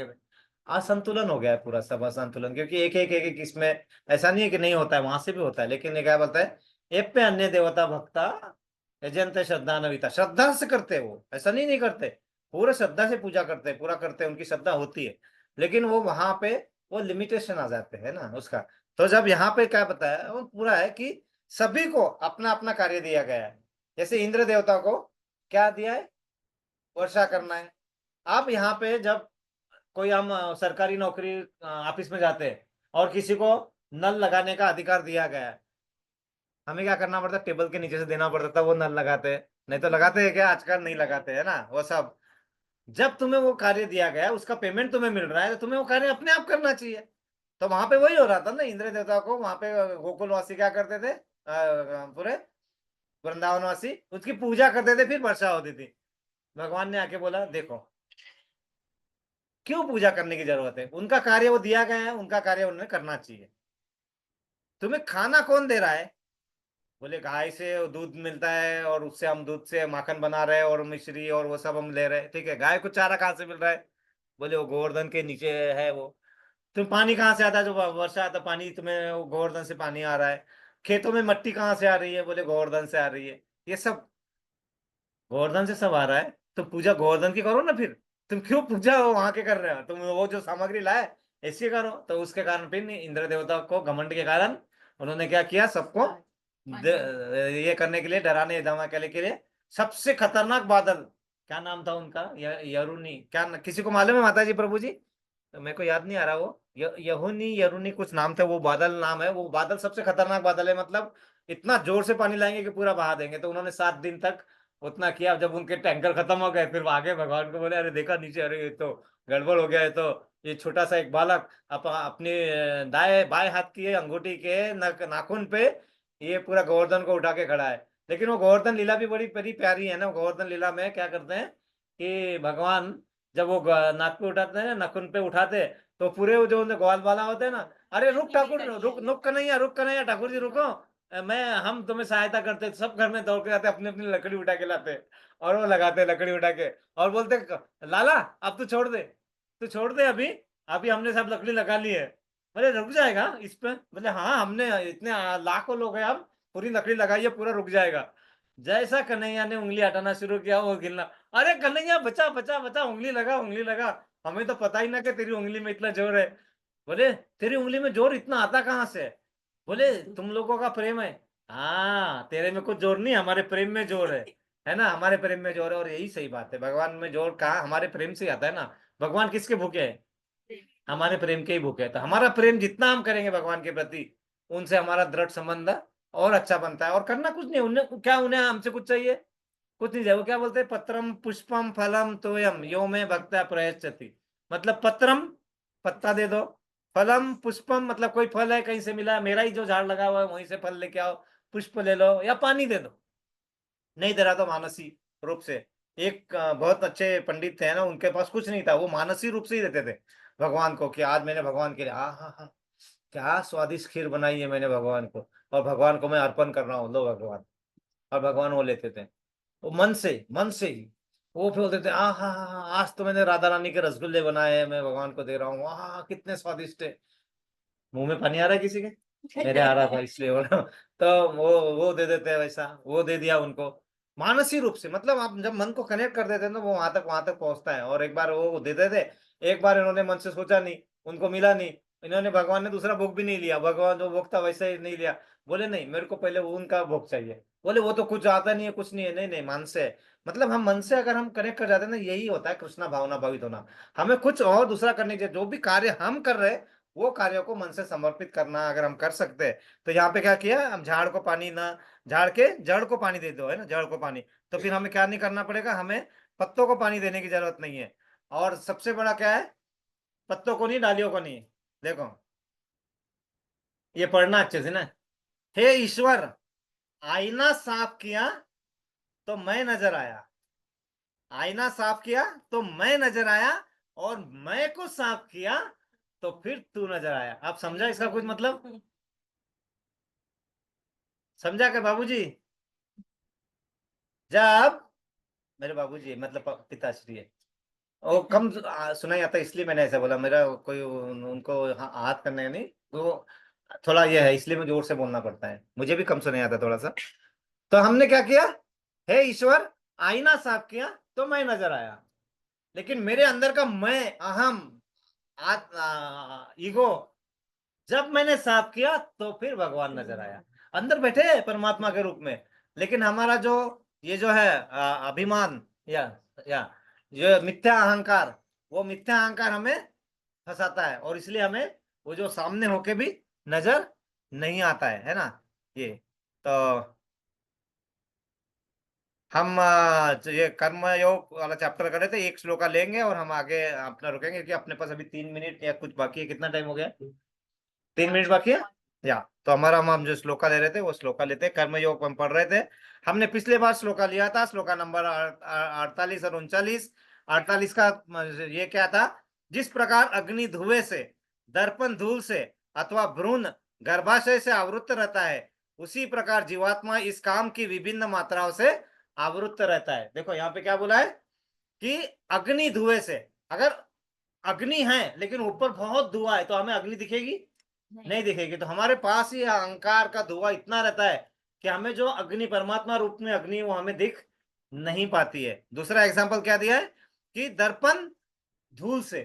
असंतुलन हो गया है पूरा, सब असंतुलन, क्योंकि एक एक इसमें ऐसा नहीं है कि नहीं होता है, वहां से भी होता है। लेकिन ये क्या बोलता है, ये पे अन्य देवता भक्ता यजंत श्रद्धा नविता, श्रद्धा से करते हैं वो, ऐसा नहीं करते, पूरे श्रद्धा से पूजा करते हैं, पूरा करते हैं, उनकी श्रद्धा होती है। लेकिन वो वहां पे वो लिमिटेशन आ जाते हैं ना उसका। तो जब यहाँ पे क्या बताया, वो पूरा है कि सभी को अपना अपना कार्य दिया गया है। जैसे इंद्र देवता को क्या दिया है? वर्षा करना है। आप यहाँ पे जब कोई हम सरकारी नौकरी ऑफिस में जाते हैं, और किसी को नल लगाने का अधिकार दिया गया है, हमें क्या करना पड़ता है? टेबल के नीचे से देना पड़ता था, वो नल लगाते हैं। नहीं तो लगाते हैं क्या? आजकल नहीं लगाते है ना वो सब। जब तुम्हें वो कार्य दिया गया है, उसका पेमेंट तुम्हें मिल रहा है, तो तुम्हें वो कार्य अपने आप करना चाहिए। तो वहां पे वही हो रहा था ना, इंद्र देवता को वहां पे गोकुलवासी क्या करते थे, पूरे वृंदावनवासी उसकी पूजा करते थे, फिर वर्षा होती थी। भगवान ने आके बोला देखो, क्यों पूजा करने की जरूरत है? उनका कार्य वो दिया गया है, उनका कार्य उन्हें करना चाहिए। तुम्हें खाना कौन दे रहा है? बोले गाय से दूध मिलता है, और उससे हम दूध से माखन बना रहे हैं, और मिश्री और वो सब हम ले रहे हैं। ठीक है, गाय को चारा कहाँ से मिल रहा है? बोले वो गोवर्धन के नीचे है वो। तुम पानी कहाँ से आता है, जो वर्षा आता पानी तुम्हें वो गोवर्धन से पानी आ रहा है। खेतों में मिट्टी कहाँ से आ रही है, बोले गोवर्धन से आ रही है। ये सब गोवर्धन से सब आ रहा है, तो पूजा गोवर्धन की करो ना फिर। तुम क्यों पूजा वहां के कर रहे हो, तुम वो जो सामग्री लाए ऐसी करो। तो उसके कारण फिर इंद्र देवता को घमंड के कारण उन्होंने क्या किया, सबको ये करने के लिए, डराने धमकाने के लिए सबसे खतरनाक बादल, क्या नाम था उनका, यरुनी, क्या किसी को मालूम है माता जी प्रभु जी? तो मेरे को याद नहीं आ रहा वो, यहुनी यरुनी कुछ नाम था, वो बादल नाम है। वो बादल सबसे खतरनाक बादल है, मतलब इतना जोर से पानी लाएंगे कि पूरा बहा देंगे। तो उन्होंने 7 दिन तक उतना किया। जब उनके टैंकर खत्म हो गए, फिर आगे भगवान को बोले, अरे देखा नीचे, अरे ये तो गड़बड़ हो गया है। तो ये छोटा सा एक बालक अपने दाएं बाएं हाथ की अंगूठी के नाखून पे ये पूरा गोवर्धन को उठा के खड़ा है। लेकिन वो गोवर्धन लीला भी बड़ी बड़ी प्यारी है ना। गोवर्धन लीला में क्या करते हैं कि भगवान जब वो नाक पे उठाते हैं, नाखून पे उठाते, तो पूरे वो जो ग्वाल वाला होते हैं ना, अरे रुक ठाकुर, रुक, रुक कन्हैया, ठाकुर जी रुको, मैं हम तुम्हें सहायता करते। सब घर में दौड़ के जाते, अपनी अपनी लकड़ी उठा के लाते, और वो लगाते लकड़ी उठा के, और बोलते लाला अब तू छोड़ दे, तू छोड़ दे, अभी अभी हमने सब लकड़ी लगा ली है। बोले रुक जाएगा इस पे? बोले हाँ, हमने इतने लाखों लोग हैं, अब पूरी लकड़ी लगाई है, पूरा रुक जाएगा। जैसा कन्हैया ने उंगली हटाना शुरू किया, वो गिरना, अरे कन्हैया बचा बचा बचा, उंगली लगा उंगली लगा, हमें तो पता ही ना कि तेरी उंगली में इतना जोर है। बोले तेरी उंगली में जोर इतना आता कहाँ से? बोले तुम लोगों का प्रेम है। हाँ, तेरे में कुछ जोर नहीं, हमारे प्रेम में जोर है ना, हमारे प्रेम में जोर है। और यही सही बात है, भगवान में जोर कहाँ, हमारे प्रेम से ही आता है ना। भगवान किसके भूखे हैं? हमारे प्रेम के ही भूखे हैं। तो हमारा प्रेम जितना हम करेंगे भगवान के प्रति, उनसे हमारा दृढ़ संबंध और अच्छा बनता है। और करना कुछ नहीं, उन्हें क्या, उन्हें हमसे कुछ चाहिए? कुछ नहीं चाहिए। वो क्या बोलते हैं, पत्रम पुष्पम फलम तोयम यो में भक्ता प्रयच्छति। मतलब पत्रम, पत्ता दे दो, फलम पुष्पम मतलब कोई फल है कहीं से मिला, मेरा ही जो झाड़ लगा हुआ है वहीं से फल लेके आओ, पुष्प ले लो, या पानी दे दो। नहीं दे रहा तो मानसी रूप से। एक बहुत अच्छे पंडित थे ना, उनके पास कुछ नहीं था, वो मानसी रूप से ही देते थे भगवान को, कि आज मैंने भगवान के लिए, हाँ हाँ हाँ, क्या स्वादिष्ट खीर बनाई है मैंने भगवान को, और भगवान को मैं अर्पण कर रहा हूँ, लो भगवान। और भगवान वो लेते थे, वो मन से ही वो फिर बोलते थे, हाँ हाँ हाँ, आज तो मैंने राधा रानी के रसगुल्ले बनाए हैं, मैं भगवान को दे रहा हूँ, हाँ कितने स्वादिष्ट है। मुंह में पानी आ रहा है किसी के? मेरे आ रहा था इसलिए बोल रहा हूँ। तो वो दे देते हैं वैसा, वो दे दिया उनको मानसी रूप से। मतलब आप जब मन को कनेक्ट कर देते हैं तो वो वहां तक पहुंचता है। और एक बार वो दे देते, एक बार इन्होंने मन से सोचा नहीं, उनको मिला नहीं, इन्होंने, भगवान ने दूसरा भोग भी नहीं लिया, भगवान जो भोग था वैसे ही नहीं लिया। बोले नहीं, मेरे को पहले वो उनका भोग चाहिए। बोले वो तो कुछ आता नहीं है, कुछ नहीं है। नहीं नहीं, मन से, मतलब हम मन से अगर हम कनेक्ट कर जाते हैं ना, यही होता है कृष्णा भावना भावित होना। हमें कुछ और दूसरा करने के, जो भी कार्य हम कर रहे हैं वो कार्यों को मन से समर्पित करना अगर हम कर सकते हैं। तो यहाँ पे क्या किया, हम झाड़ को पानी ना, झाड़ के जड़ को पानी दे दो, है ना, जड़ को पानी। तो फिर हमें क्या नहीं करना पड़ेगा, हमें पत्तों को पानी देने की जरूरत नहीं है। और सबसे बड़ा क्या है, पत्तों को नहीं, डालियों को नहीं। देखो, ये पढ़ना अच्छे से ना। हे ईश्वर, आईना साफ किया तो मैं नजर आया, आईना साफ किया तो मैं नजर आया, और मैं को साफ किया तो फिर तू नजर आया। आप समझा इसका कुछ मतलब? समझा क्या बाबूजी? जब मेरे बाबूजी मतलब पिताश्री है, वो कम सुनाई आता, इसलिए मैंने ऐसा बोला। मेरा कोई उनको हाथ करने नहीं, वो थोड़ा ये है, इसलिए मुझे जोर से बोलना पड़ता है, मुझे भी कम सुनाई आता थोड़ा सा। तो हमने क्या किया, हे ईश्वर, आईना साफ किया तो मैं नजर आया, लेकिन मेरे अंदर का मैं, अहम, ईगो, जब मैंने साफ किया तो फिर भगवान नजर आया। अंदर बैठे हैं परमात्मा के रूप में, लेकिन हमारा जो ये जो है अभिमान, या जो मिथ्या अहंकार, वो मिथ्या अहंकार हमें फंसाता है, और इसलिए हमें वो जो सामने होके भी नजर नहीं आता है ना। ये तो हम तो ये कर्म योग वाला चैप्टर कर रहे थे, एक श्लोका लेंगे और हम आगे अपना रुकेंगे, कि अपने पास अभी 3 मिनट या कुछ बाकी है। कितना टाइम हो गया? 3 मिनट बाकी है। या तो हमारा, हम जो श्लोका ले रहे थे वो श्लोका लेते हैं। कर्म योग हम पढ़ रहे थे। हमने पिछले बार श्लोका लिया था, श्लोका नंबर 48 और 39। 48 का ये क्या था, जिस प्रकार अग्नि धुएं से, दर्पण धूल से अथवा भ्रूण गर्भाशय से आवृत्त रहता है, उसी प्रकार जीवात्मा इस काम की विभिन्न मात्राओं से आवृत्त रहता है। देखो यहाँ पे क्या बोला है कि अग्नि धुएं से, अगर अग्नि है लेकिन ऊपर बहुत धुआं है, तो हमें अग्नि दिखेगी? नहीं दिखेगी। तो हमारे पास ही अहंकार का धुआं इतना रहता है कि हमें जो अग्नि, परमात्मा रूप में अग्नि, वो हमें दिख नहीं पाती है। दूसरा एग्जाम्पल क्या दिया है कि दर्पण धूल से।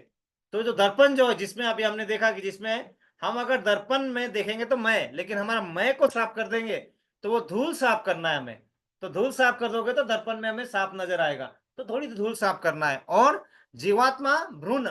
तो जो दर्पण जो है, जिसमें अभी हमने देखा कि जिसमें हम अगर दर्पण में देखेंगे तो मैं, लेकिन हमारा मैं को साफ कर देंगे तो वो धूल साफ करना है हमें। तो धूल साफ कर दोगे तो दर्पण में हमें साफ नजर आएगा, तो थोड़ी धूल साफ करना है। और जीवात्मा भ्रूण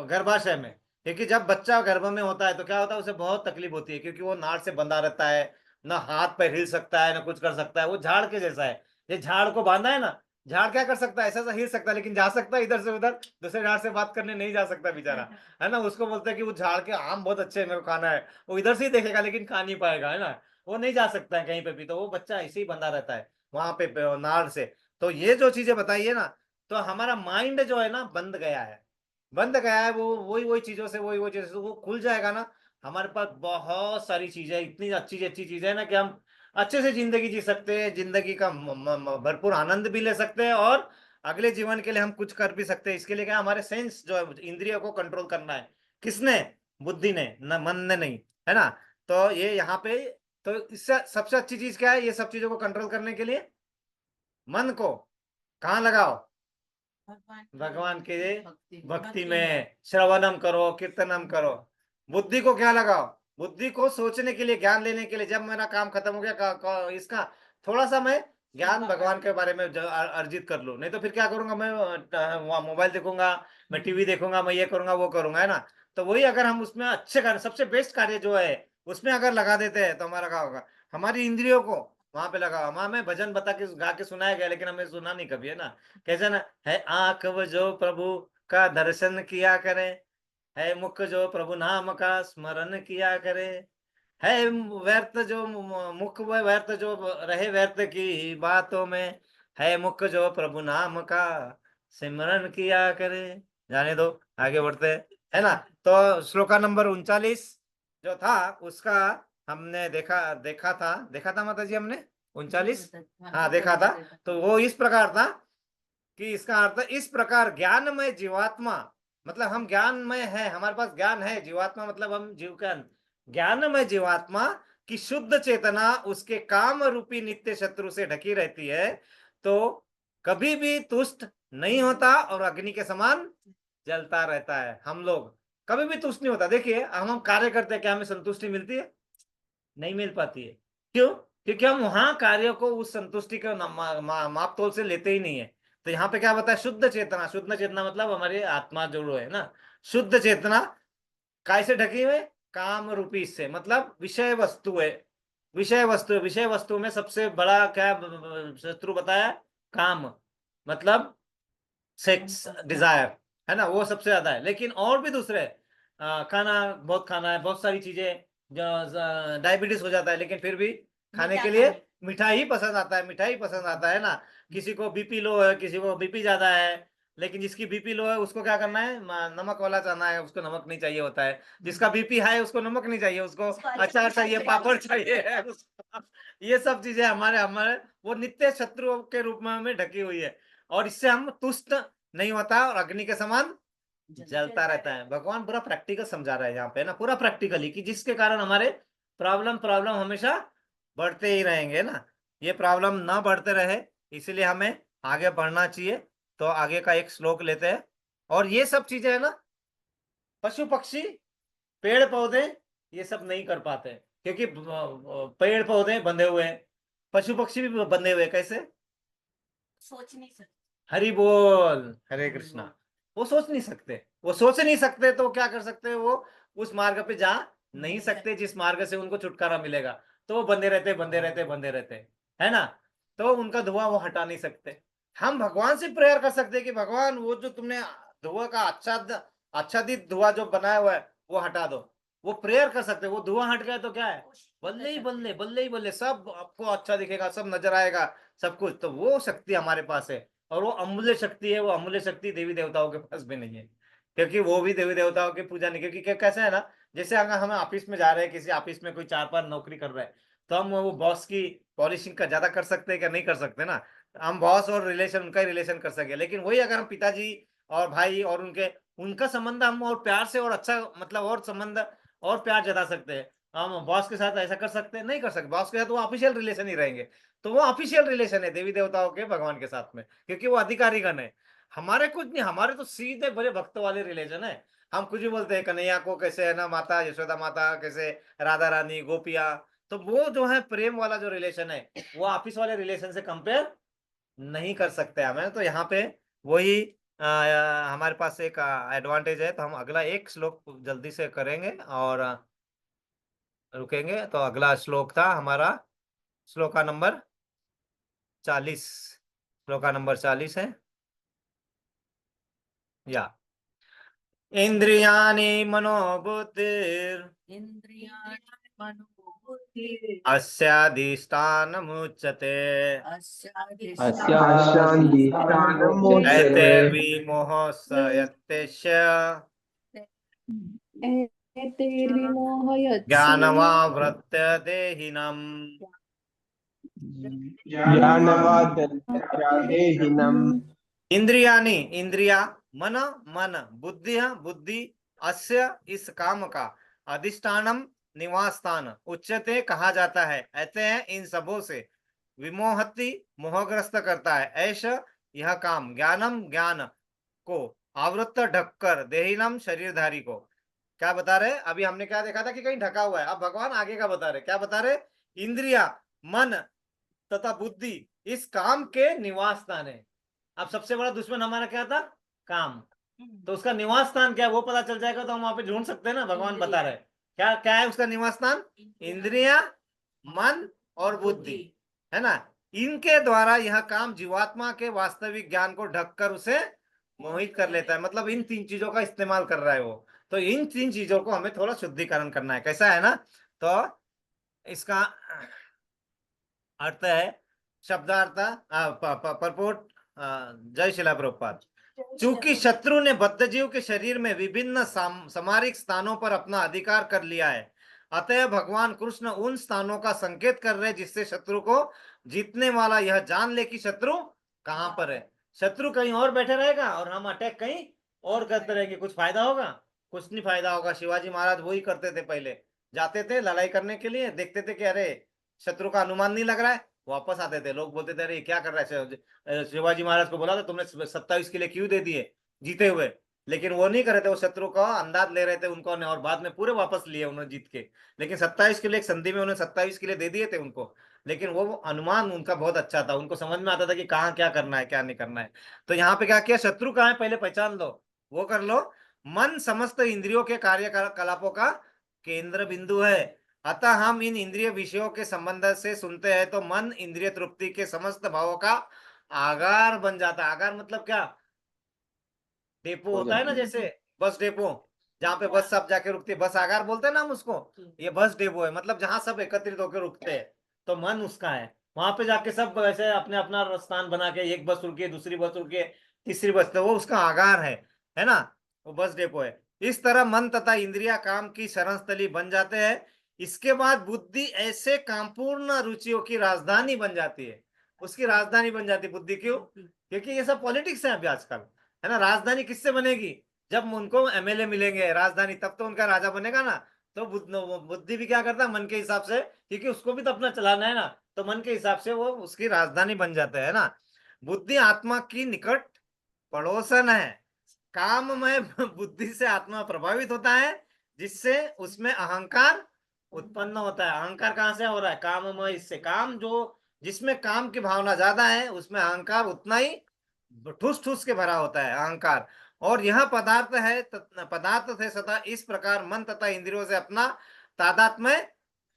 गर्भाशय में, क्योंकि जब बच्चा गर्भ में होता है तो क्या होता है, उसे बहुत तकलीफ होती है, क्योंकि वो नाड़ से बंधा रहता है, ना हाथ पैर हिल सकता है, ना कुछ कर सकता है। वो झाड़ के जैसा है, ये झाड़ को बांधा है ना, झाड़ क्या कर सकता है, ऐसा हिल सकता है, लेकिन जा सकता है इधर से उधर, दूसरे झाड़ से बात करने नहीं जा सकता बेचारा, है ना। उसको बोलते हैं कि वो झाड़ के आम बहुत अच्छे हैं, मेरे को खाना है, वो इधर से ही देखेगा लेकिन खा नहीं पाएगा, है ना। वो नहीं जा सकता है कहीं पे भी, तो वो बच्चा ऐसे ही बंधा रहता है वहां पे नाड़ से। तो ये जो चीजें बताइए ना, तो हमारा माइंड जो है ना बंद गया है, बंद गया है। वो वही वही चीजों से, वही वही चीजों से वो खुल जाएगा ना, हमारे पास बहुत सारी चीजें, इतनी अच्छी अच्छी चीजें है ना, कि हम अच्छे से जिंदगी जी सकते हैं, जिंदगी का भरपूर आनंद भी ले सकते हैं, और अगले जीवन के लिए हम कुछ कर भी सकते हैं। इसके लिए क्या, हमारे सेंस जो है, इंद्रियों को कंट्रोल करना है। किसने? बुद्धि ने, न मन ने नहीं, है ना। तो ये यहाँ पे, तो इससे सबसे अच्छी चीज क्या है, ये सब चीजों को कंट्रोल करने के लिए मन को कहाँ लगाओ? भगवान के भक्ति में, श्रवणम करो, कीर्तनम करो। बुद्धि को क्या लगाओ? बुद्धि को सोचने के लिए, ज्ञान लेने के लिए। जब मेरा काम खत्म हो गया इसका थोड़ा सा मैं ज्ञान भगवान के बारे में अर्जित कर लूं, नहीं तो फिर क्या करूंगा मैं, वहाँ मोबाइल देखूंगा, मैं टीवी देखूंगा, मैं ये करूंगा वो करूंगा, है ना। तो वही अगर हम उसमें अच्छे कार्य, सबसे बेस्ट कार्य जो है उसमें अगर लगा देते हैं तो हमारा क्या होगा, हमारी इंद्रियों को वहां पे लगा। वहां में भजन बता के गा के सुनाया गया, लेकिन हमें सुना नहीं कभी, है ना। कैसे ना, है आंख वो जो प्रभु का दर्शन किया करे, है मुख जो प्रभु नाम का स्मरण किया करे, है व्यर्थ जो मुख वो व्यर्थ जो रहे व्यर्थ की बातों में, है मुख जो प्रभु नाम का सिमरन किया करे। जाने दो, आगे बढ़ते हैं, है ना। तो श्लोका नंबर 39 जो था उसका हमने देखा था माता जी, हमने 39, हाँ देखा था। तो वो इस प्रकार था कि इसका अर्थ, इस प्रकार ज्ञानमय जीवात्मा, मतलब हम ज्ञानमय है, हमारे पास ज्ञान है। जीवात्मा मतलब हम जीव का, ज्ञानमय जीवात्मा की शुद्ध चेतना उसके काम रूपी नित्य शत्रु से ढकी रहती है, तो कभी भी तुष्ट नहीं होता और अग्नि के समान जलता रहता है। हम लोग कभी भी तुष्ट नहीं होता। देखिए हम कार्य करते हैं, क्या हमें संतुष्टि मिलती है? नहीं मिल पाती है। क्यों? क्योंकि हम वहां कार्य को उस संतुष्टि के माप तोल से लेते ही नहीं है। तो यहाँ पे क्या बताया, शुद्ध चेतना, शुद्ध चेतना मतलब हमारी आत्मा जो है ना, शुद्ध चेतना काय से ढकी हुई? काम रूपी से, मतलब विषय वस्तु है, विषय वस्तु है। विषय वस्तु में सबसे बड़ा क्या शत्रु बताया? काम, मतलब सेक्स डिजायर, है ना, वो सबसे ज्यादा है। लेकिन और भी दूसरे खाना, बहुत खाना है, बहुत सारी चीजें, जो डायबिटीज हो जाता है, लेकिन फिर भी खाने के लिए मिठाई ही पसंद आता है, मिठाई पसंद आता है ना। किसी को बीपी लो है, किसी को बीपी ज्यादा है, लेकिन जिसकी बीपी लो है उसको क्या करना है, नमक वाला चाहना है, उसको नमक नहीं चाहिए होता है। जिसका बीपी हाई है उसको नमक नहीं चाहिए, उसको अचार चाहिए, पापड़ चाहिए है ये सब चीजें हमारे हमारे वो नित्य शत्रुओं के रूप में हमें ढकी हुई है, और इससे हम तुष्ट नहीं होता और अग्नि के समान जलता रहता है। भगवान पूरा प्रैक्टिकल समझा रहा है यहाँ पे ना, पूरा प्रैक्टिकली, कि जिसके कारण हमारे प्रॉब्लम प्रॉब्लम हमेशा बढ़ते ही रहेंगे ना। ये प्रॉब्लम ना बढ़ते रहे, इसलिए हमें आगे बढ़ना चाहिए। तो आगे का एक श्लोक लेते हैं। और ये सब चीजें है ना, पशु पक्षी पेड़ पौधे ये सब नहीं कर पाते, क्योंकि पेड़ पौधे बंधे हुए हैं, पशु पक्षी भी बंधे हुए हैं। कैसे? सोच नहीं सकते। हरि बोल, हरे कृष्णा। वो सोच नहीं सकते, वो सोच नहीं सकते, तो क्या कर सकते हैं, वो उस मार्ग पे जा नहीं सकते जिस मार्ग से उनको छुटकारा मिलेगा। तो वो बंधे रहते, बंधे रहते, बंधे रहते, है ना। तो उनका धुआं वो हटा नहीं सकते। हम भगवान से प्रेयर कर सकते हैं कि भगवान वो जो तुमने धुआं का आच्छादित धुआं जो बनाया हुआ है वो हटा दो। वो प्रेयर कर सकते हैं। वो धुआं हट गया तो क्या है, बल्ले ही बल्ले, बल्ले ही बल्ले, सब आपको अच्छा दिखेगा, सब नजर आएगा, सब कुछ। तो वो शक्ति हमारे पास है, और वो अमूल्य शक्ति है। वो अमूल्य शक्ति देवी देवताओं के पास भी नहीं है, क्योंकि वो भी देवी देवताओं की पूजा नहीं। क्योंकि कैसा है ना, जैसे अगर हम ऑफिस में जा रहे हैं, किसी ऑफिस में कोई 4 5 नौकरी कर रहा है, तो हम वो बॉस की पॉलिशिंग का ज्यादा कर सकते हैं क्या? नहीं कर सकते ना। हम बॉस और रिलेशन, उनका ही रिलेशन कर सके। लेकिन वही अगर हम पिताजी और भाई और उनके उनका संबंध हम और प्यार से और अच्छा मतलब और संबंध और प्यार जता सकते हैं। हम बॉस के साथ ऐसा कर सकते हैं, नहीं कर सकते। बॉस के साथ वो ऑफिशियल रिलेशन ही रहेंगे। तो वो ऑफिशियल रिलेशन है देवी देवताओं के भगवान के साथ में, क्योंकि वो अधिकारी गण है। हमारे कुछ नहीं, हमारे तो सीधे बड़े भक्त वाले रिलेशन है। हम कुछ भी बोलते हैं, कन्हैया को कैसे है ना माता यशोदा माता, कैसे राधा रानी गोपिया। तो वो जो है प्रेम वाला जो रिलेशन है, वो ऑफिस वाले रिलेशन से कंपेयर नहीं कर सकते हमें। तो यहाँ पे वही हमारे पास एक एडवांटेज है। तो हम अगला एक श्लोक जल्दी से करेंगे और रुकेंगे। तो अगला श्लोक था हमारा श्लोका नंबर 40। श्लोका नंबर 40 है या इंद्रियाणि मनोबुद्धिर इन्द्रियाणि मनोबुद्धिः अस्याधिष्ठानमुच्यते अस्याधिष्ठानमुच्यते एतैर्विमोहस्य यत्यस्य एतैर्विमोहयत्स्य ज्ञानमावृत्य देहिनम्। ज्ञानवाददेहिनम् इंद्रियाणि इंद्रिया, मन मन, बुद्धि बुद्धि, अस्य इस काम का, अधिष्ठानम निवास स्थान, उच्चते कहा जाता है, ऐसे हैं इन सबों से, विमोहति मोहग्रस्त करता है, ऐसा यह काम, ज्ञानम ज्ञान को, आवृत्त ढककर, देहिनम शरीरधारी को। क्या बता रहे? अभी हमने क्या देखा था कि कहीं ढका हुआ है, अब भगवान आगे का बता रहे। क्या बता रहे? इंद्रिया, मन तथा बुद्धि इस काम के निवास स्थान है। अब सबसे बड़ा दुश्मन हमारा क्या था? काम। तो उसका निवास स्थान क्या है वो पता चल जाएगा, तो हम वहां पे ढूंढ सकते हैं ना। भगवान बता रहे क्या क्या है उसका निवास स्थान? इंद्रिया, मन और बुद्धि, है ना। इनके द्वारा यह काम जीवात्मा के वास्तविक ज्ञान को ढककर उसे मोहित कर लेता है। मतलब इन तीन चीजों का इस्तेमाल कर रहा है वो। तो इन तीन चीजों को हमें थोड़ा शुद्धिकरण करना है। कैसा है ना? तो इसका अर्थ है, शब्दार्थ, परपोर्ट। जय शिला प्रभुपाद। चूंकि शत्रु ने बद्धजीव के शरीर में विभिन्न सामरिक स्थानों पर अपना अधिकार कर लिया है, अतः भगवान कृष्ण उन स्थानों का संकेत कर रहे जिससे शत्रु को जीतने वाला यह जान ले कि शत्रु कहां पर है। शत्रु कहीं और बैठे रहेगा और हम अटैक कहीं और करते रहेंगे। कुछ फायदा होगा? कुछ नहीं फायदा होगा। शिवाजी महाराज वही करते थे। पहले जाते थे लड़ाई करने के लिए, देखते थे कि अरे शत्रु का अनुमान नहीं लग रहा है, वापस आते थे। लोग बोलते थे अरे क्या कर रहा है? शिवाजी महाराज को बोला था तुमने 27 किले क्यों दे दिए जीते हुए? लेकिन वो नहीं कर रहे थे, वो शत्रु का अंदाज ले रहे थे उनको ने, और बाद में पूरे वापस लिए उन्होंने जीत के। लेकिन 27 किले एक संधि में उन्होंने 27 किले दे दिए थे उनको। लेकिन वो अनुमान उनका बहुत अच्छा था, उनको समझ में आता था कि कहाँ क्या करना है क्या नहीं करना है। तो यहाँ पे क्या किया, शत्रु कहाँ है पहले पहचान लो, वो कर लो। मन समस्त इंद्रियों के कार्यकलापों का केंद्र बिंदु है। अतः हम इन इंद्रिय विषयों के संबंध से सुनते हैं तो मन इंद्रिय तृप्ति के समस्त भावों का आगार बन जाता है। आगार मतलब क्या? डेपो होता है ना, जैसे बस डेपो, जहाँ पे बस सब जाके रुकती है, बस आगार बोलते हैं ना हम उसको। ये बस डेपो है, मतलब जहाँ सब एकत्रित होकर रुकते हैं। तो मन उसका है, वहां पे जाके सब ऐसे अपने अपना स्थान बना के, एक बस रुकी, दूसरी बस रुकी, तीसरी बस, तो वो उसका आगार है ना, वो बस डेपो है। इस तरह मन तथा इंद्रिया काम की शरण स्थली बन जाते हैं। इसके बाद बुद्धि ऐसे कामपूर्ण रुचियों की राजधानी बन जाती है। उसकी राजधानी बन जाती है बुद्धि। क्यों? क्योंकि ये सब पॉलिटिक्स है अभी आजकल, है ना। राजधानी किससे बनेगी? जब उनको एमएलए मिलेंगे राजधानी, तब तो उनका राजा बनेगा ना। तो बुद्धि भी क्या करता है मन के हिसाब से, क्योंकि उसको भी तो अपना चलाना है ना। तो मन के हिसाब से वो उसकी राजधानी बन जाता है ना। बुद्धि आत्मा की निकट पड़ोसन है। काम में बुद्धि से आत्मा प्रभावित होता है, जिससे उसमें अहंकार उत्पन्न होता है। अहंकार कहाँ से हो रहा है? काम में। इससे काम जो जिसमें काम की भावना ज्यादा है उसमें अहंकार उतना ही ठूस ठूस के भरा होता है अहंकार। और यह पदार्थ है, पदार्थ से सदा इस प्रकार मन तथा इंद्रियों से अपना तादात्म्य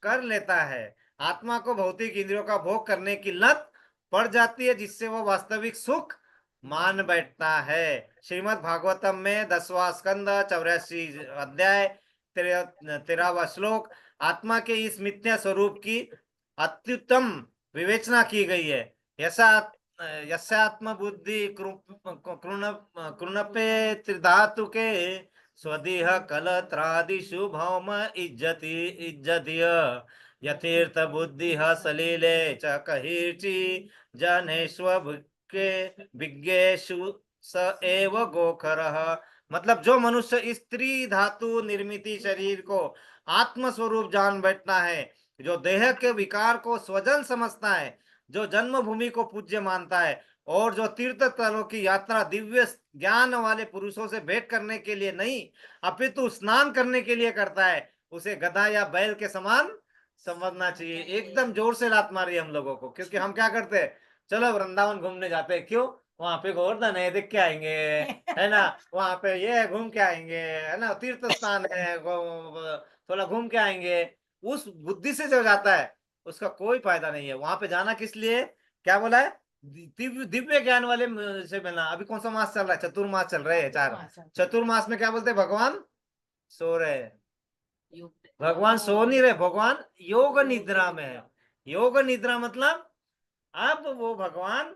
कर लेता है। आत्मा को भौतिक इंद्रियों का भोग करने की लत पड़ जाती है, जिससे वो वास्तविक सुख मान बैठता है। श्रीमद् भागवतम में 10वां स्कंद 84 अध्याय 13वां श्लोक, आत्मा के इस मिथ्या स्वरूप की अत्युत्तम विवेचना की गई है। यसा यस्यात्म बुद्धि कृणपे त्रिधातु के स्वदेह कलत्रादिषु भौम इज्जति इज्जतिय यथीर्थ बुद्धि सलीले च कहीर्चि जनेष्व के विज्ञेषु स एव गोखरः मतलब जो मनुष्य स्त्री धातु निर्मित शरीर को आत्म स्वरूप जान बैठना है, जो देह के विकार को स्वजन समझता है, जो जन्मभूमि को पूज्य मानता है और जो तीर्थ स्थलों की यात्रा दिव्य ज्ञान वाले पुरुषों से भेंट करने के लिए नहीं अपितु स्नान करने के लिए करता है, उसे गधा या बैल के समान समझना चाहिए। एकदम जोर से लात मारी हम लोगों को, क्योंकि हम क्या करते हैं, चलो वृंदावन घूमने जाते हैं, क्यों, वहां पे गोवर्धन है, देख के आएंगे, है ना, वहां पे ये है, घूम के आएंगे, है ना, तीर्थ स्थान है, थोड़ा घूम के आएंगे। उस बुद्धि से जो जाता है उसका कोई फायदा नहीं है। वहां पे जाना किस लिए, क्या बोला है, दिव्य दिव्य ज्ञान वाले से मिलना। अभी कौन सा मास चल रहा है, चतुर्मास चल रहे हैं, चार चतुर्मास में क्या बोलते हैं, भगवान सो रहे हैं, भगवान सो नहीं रहे, भगवान योग निद्रा में है। योग निद्रा मतलब अब वो भगवान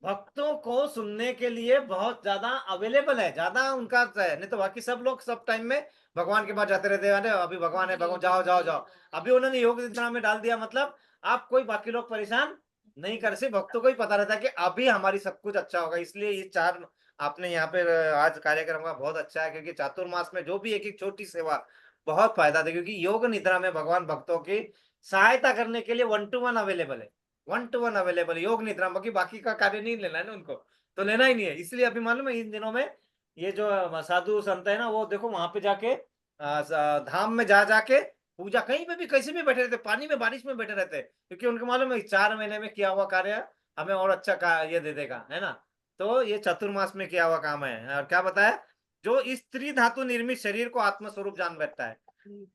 भक्तों को सुनने के लिए बहुत ज्यादा अवेलेबल है, ज्यादा उनका है, नहीं तो बाकी सब लोग सब टाइम में भगवान के पास जाते रहते हैं, अरे अभी भगवान है, भगवान जाओ जाओ जाओ। अभी उन्होंने योग निद्रा में डाल दिया, मतलब आप कोई बाकी लोग परेशान नहीं कर, सिर्फ भक्तों को ही पता रहता है कि अभी हमारी सब कुछ अच्छा होगा। इसलिए ये चार आपने यहाँ पे आज कार्यक्रम का बहुत अच्छा है, क्योंकि चातुर्मास में जो भी एक एक छोटी सेवा बहुत फायदा दे, क्योंकि योग निद्रा में भगवान भक्तों की सहायता करने के लिए 1 to 1 अवेलेबल है, 1 to 1 अवेलेबल। योग निद्रा बाकी बाकी का कार्य नहीं लेना है ना उनको, तो लेना ही नहीं है। इसलिए अभी मालूम है इन दिनों में ये जो साधु संत है ना, वो देखो वहां पे जाके धाम में जा जाके पूजा कहीं पे भी कैसे भी बैठे रहते, पानी में बारिश में बैठे रहते, क्योंकि उनको मालूम है 4 महीने में किया हुआ कार्य हमें और अच्छा ये दे देगा, है ना। तो ये चतुर्मास में किया हुआ काम है। और क्या बताया, जो इस त्रिधातु निर्मित शरीर को आत्मस्वरूप जान बैठता है,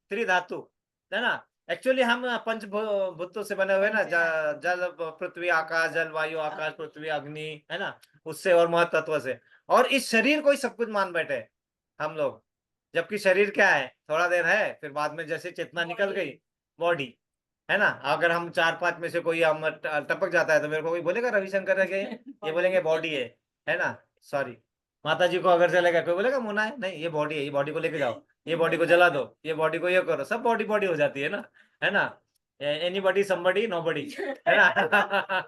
त्रिधातु, है ना। एक्चुअली हम पंचभूतों से बने हुए ना, जल पृथ्वी आकाश, जल वायु आकाश पृथ्वी अग्नि, है ना, उससे और महतत्व से, और इस शरीर को ही सब कुछ मान बैठे हम लोग। जबकि शरीर क्या है, थोड़ा देर है, फिर बाद में जैसे चेतना निकल गई, बॉडी, है ना। अगर हम 4-5 में से कोई हम टपक जाता है तो मेरे को कोई बोलेगा रविशंकर है, ये बोलेंगे बॉडी है ना, सॉरी। माता जी को अगर चलेगा, कोई बोलेगा मुना है, नहीं ये बॉडी है, ये बॉडी को लेके जाओ, ये बॉडी को जला दो, ये बॉडी को ये करो, सब बॉडी बॉडी हो जाती है ना, है ना। एनीबॉडी समबडी नोबडी, है ना।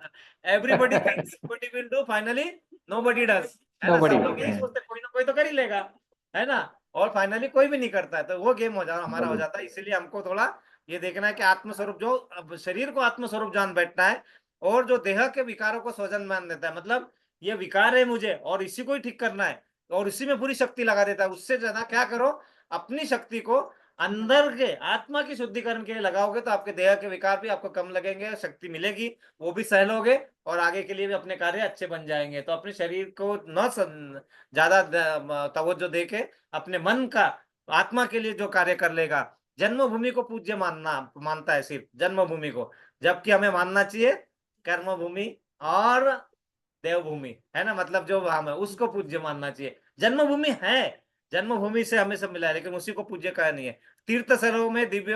Everybody thinks but will do, finally nobody does, है ना। सब लोग यही सोचते, कोई ना कोई तो कर ही लेगा, है ना, और फाइनली कोई भी नहीं करता है, तो वो गेम हो जाता हमारा हो जाता है। इसीलिए हमको थोड़ा ये देखना है कि आत्मस्वरूप, जो अब शरीर को आत्मस्वरूप जान बैठना है, और जो देह के विकारों को स्वजन मान देता है, मतलब ये विकार है मुझे और इसी को ही ठीक करना है, और इसी में पूरी शक्ति लगा देता है। उससे ज्यादा क्या करो, अपनी शक्ति को अंदर के आत्मा की शुद्धिकरण के लिए लगाओगे, तो आपके देह के विकार भी आपको कम लगेंगे, शक्ति मिलेगी, वो भी सह लोगे, और आगे के लिए भी अपने कार्य अच्छे बन जाएंगे। तो अपने शरीर को न ज्यादा तवज्जो दे के अपने मन का आत्मा के लिए जो कार्य कर लेगा। जन्मभूमि को पूज्य मानता है सिर्फ जन्मभूमि को, जबकि हमें मानना चाहिए कर्मभूमि और देवभूमि, है ना, मतलब जो हम है उसको पूज्य मानना चाहिए। जन्मभूमि है, जन्मभूमि से हमें सब मिला है, लेकिन उसी को पूज्य कहा नहीं है। तीर्थ स्थलों में दिव्य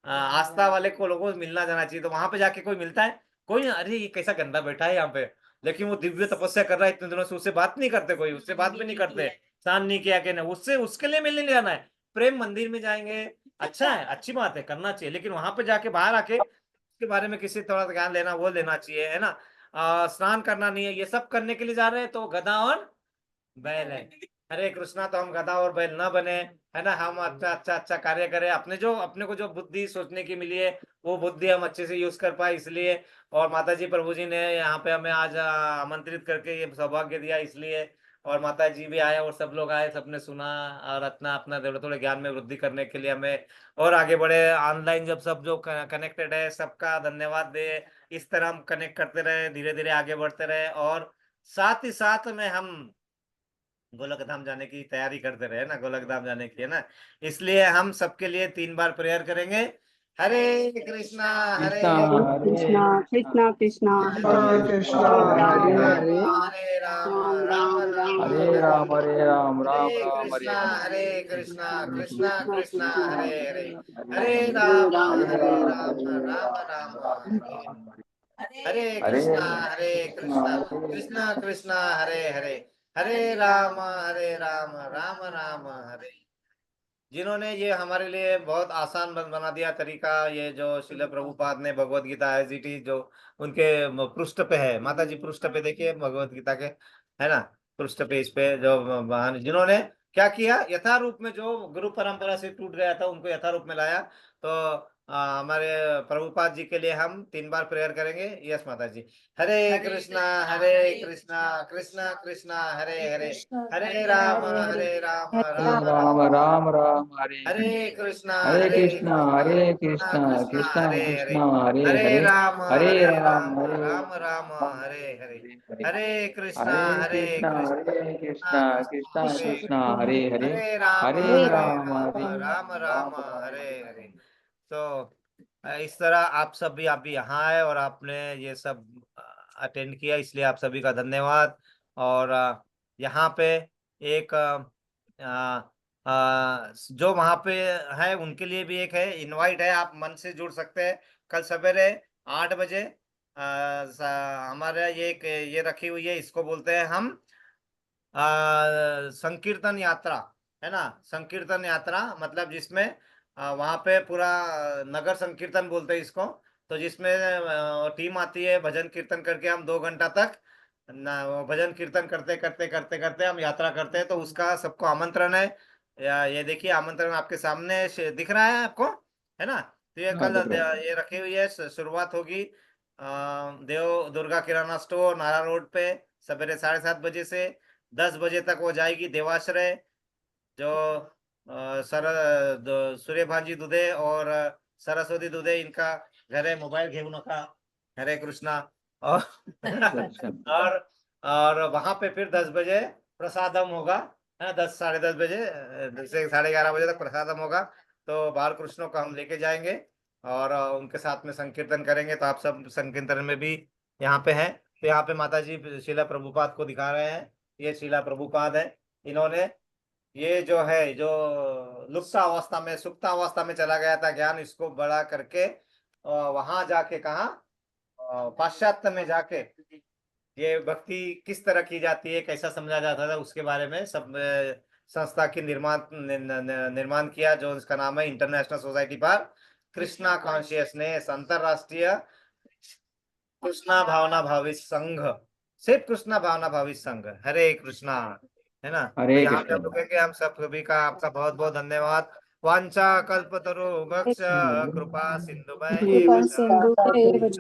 आस्था वाले को लोगों को मिलना जाना चाहिए, तो वहां पे जाके कोई मिलता है, कोई नहीं, अरे ये कैसा गंदा बैठा है यहाँ पे, लेकिन वो दिव्य तपस्या कर रहा है इतने दिनों से, उससे बात नहीं करते, कोई उससे बात भी नहीं करते, स्नान नहीं किया कि नहीं, उससे उसके लिए मिलने नहीं जाना है। प्रेम मंदिर में जाएंगे, अच्छा है, अच्छी बात है, करना चाहिए, लेकिन वहां पे जाके बाहर आके उसके बारे में किसी थोड़ा ज्ञान लेना, वो लेना चाहिए, है ना। स्नान करना नहीं है, ये सब करने के लिए जा रहे हैं, तो गधा और बैल है। हरे कृष्णा, तो हम गधा और बैल ना बने, है ना, हम अच्छा अच्छा अच्छा कार्य करें, अपने को जो बुद्धि सोचने की मिली है वो बुद्धि हम अच्छे से यूज कर पाए, इसलिए। और माता जी प्रभु जी ने यहाँ पे हमें आज आमंत्रित करके ये सौभाग्य दिया, इसलिए। और माता जी भी आए और सब लोग आए, सबने सुना, और अपना अपना थोड़े थोड़े ज्ञान में वृद्धि करने के लिए हमें और आगे बढ़े। ऑनलाइन जब सब जो कनेक्टेड है, सबका धन्यवाद दे। इस तरह हम कनेक्ट करते रहे, धीरे धीरे आगे बढ़ते रहे, और साथ ही साथ में हम गोलक धाम जाने की तैयारी करते रहे ना, गोलक धाम जाने की, है ना। इसलिए हम सबके लिए 3 बार प्रेयर करेंगे। हरे कृष्णा, हरे कृष्णा कृष्णा कृष्णा हरे कृष्णा हरे हरे हरे राम, राम राम हरे राम हरे राम कृष्णा, हरे कृष्णा, कृष्णा कृष्णा हरे हरे, हरे हरे राम, हरे हरे राम राम, राम राम हरे हरे। हरे हरे कृष्णा, हरे कृष्णा, कृष्णा कृष्णा हरे हरे, हरे राम, राम राम हरे। जिन्होंने ये हमारे लिए बहुत आसान बना दिया तरीका, ये जो शिल प्रभुपाद ने Bhagavad Gita as it is जो उनके पृष्ठ पे है, माता जी पृष्ठ पे देखिए भगवत गीता के, है ना, पृष्ठ पे, इस पे जो महान जिन्होंने क्या किया, यथारूप में जो गुरु परंपरा से टूट गया था उनको यथारूप में लाया। तो हमारे प्रभुपाद जी के लिए हम 3 बार प्रेयर करेंगे। यस माता जी। हरे कृष्णा कृष्णा कृष्णा हरे हरे, कृष्ण हरे कृष्ण राम हरे हरे, राम हरे राम राम राम राम राम, राम राम हरे हरे हरे, कृष्णा हरे कृष्णा कृष्णा कृष्णा कृष्णा हरे हरे, कृष्णा हरे हरे हरे, हरे राम राम राम राम राम हरे हरे, हरे हरे, हरे कृष्णा हरे कृष्णा कृष्णा कृष्णा कृष्णा कृष्ण हरे, कृष्णा कृष्ण हरे हरे हरे, हरे हरे राम राम हरे राम राम राम राम राम राम हरे हरे हरे। हरे। तो इस तरह आप सब भी, आप भी यहाँ आए और आपने ये सब अटेंड किया, इसलिए आप सभी का धन्यवाद। और यहाँ पे एक जो वहाँ पे है उनके लिए भी एक है इनवाइट है, आप मन से जुड़ सकते हैं। कल सवेरे 8 बजे हमारे ये एक ये रखी हुई है, इसको बोलते हैं हम संकीर्तन यात्रा, है ना। संकीर्तन यात्रा मतलब जिसमें वहाँ पे पूरा नगर संकीर्तन बोलते हैं इसको। तो जिसमें टीम आती है, भजन कीर्तन करके हम 2 घंटा तक ना वो भजन कीर्तन करते करते करते करते हम यात्रा करते हैं। तो उसका सबको आमंत्रण है। ये देखिए आमंत्रण आपके सामने दिख रहा है आपको, है ना। तो ये हाँ कल दिख रहा है। ये रखी हुई है, शुरुआत होगी देव दुर्गा किराना स्टोर नारा रोड पे सवेरे 7:30 बजे से 10 बजे तक वो जाएगी। देवाश्रय जो सूर्यभानजी दुधे और सरस्वती दुधे इनका घर है, मोबाइल घेऊ नका, हरे कृष्णा। और अच्छा, और वहां पे फिर 10 बजे प्रसादम होगा, है 10 साढ़े 10 बजे से 11:30 बजे तक प्रसादम होगा। तो बाल कृष्णों को हम लेके जाएंगे और उनके साथ में संकीर्तन करेंगे। तो आप सब संकीर्तन में भी यहाँ पे हैं। तो यहाँ पे माता जी शीला प्रभुपाद को दिखा रहे हैं। ये शीला प्रभुपाद है। इन्होंने ये जो है जो लुप्त अवस्था में, सुप्त अवस्था में चला गया था ज्ञान, इसको बड़ा करके वहां जाके कहा पाश्चात्य में जाके ये भक्ति किस तरह की जाती है, कैसा समझा जाता था, उसके बारे में सब संस्था की निर्माण किया, जो इसका नाम है international society for Krishna consciousness, अंतरराष्ट्रीय कृष्णा भावना भावित संघ, सिर्फ कृष्णा भावना भावित संघ। हरे कृष्णा, है ना। तो हरे यहाँ पे कृष्ण। हम रुकेंगे। हम सब सभी का आपका बहुत बहुत धन्यवाद। वांछा कल्पतरु भक्ष कृपा सिंधु कृपा सिंधु एव च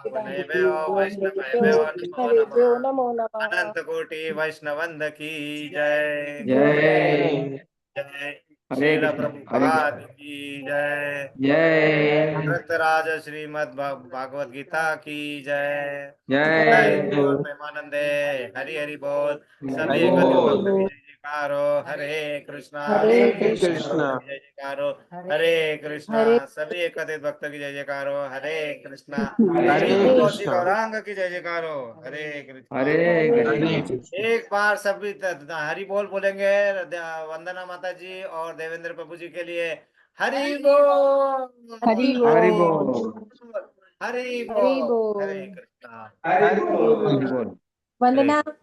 वैष्णवेभ्यो नमो वैष्णवेभ्यो नमः। नमो नमः। अनंत कोटि वैष्णवंद की जय, जय जय हरे श्रील कृष्ण, हरे प्रभुपाद कृष्ण। की जय, जय ग्रंथराज श्रीमद् भागवत गीता की जय, जय जय गौर प्रेमानंदे, हरि हरि बोल। सभी हरि एकत्रित हरि बोल। भक्तों की बोल। जय जयकार हो। हरे कृष्णा हरे सभी एकत्रित कृष्ण कृष्ण। भक्तों की जय जयकार हो। हरे कृष्णा हरे सभी एकत्रित भक्तों की जय जयकार हो। हरे कृष्णा हरे श्री हरे तुलसी कृष्ण। गौरांग की जय जयकार हो। हरे कृष्णा। हरे हरे कृष्ण। एक बार सभी हरि बोल बोलेंगे। वंदना माता जी और देवेंद्र प्रभु जी के लिए हरि हरि बोल, हरि हरि बोल। बोल। बोल, हरि हरि बोल। हरे बोल। कृष्णा, हरि हरि बोल। बोल। हरि बोल। हरे वंदना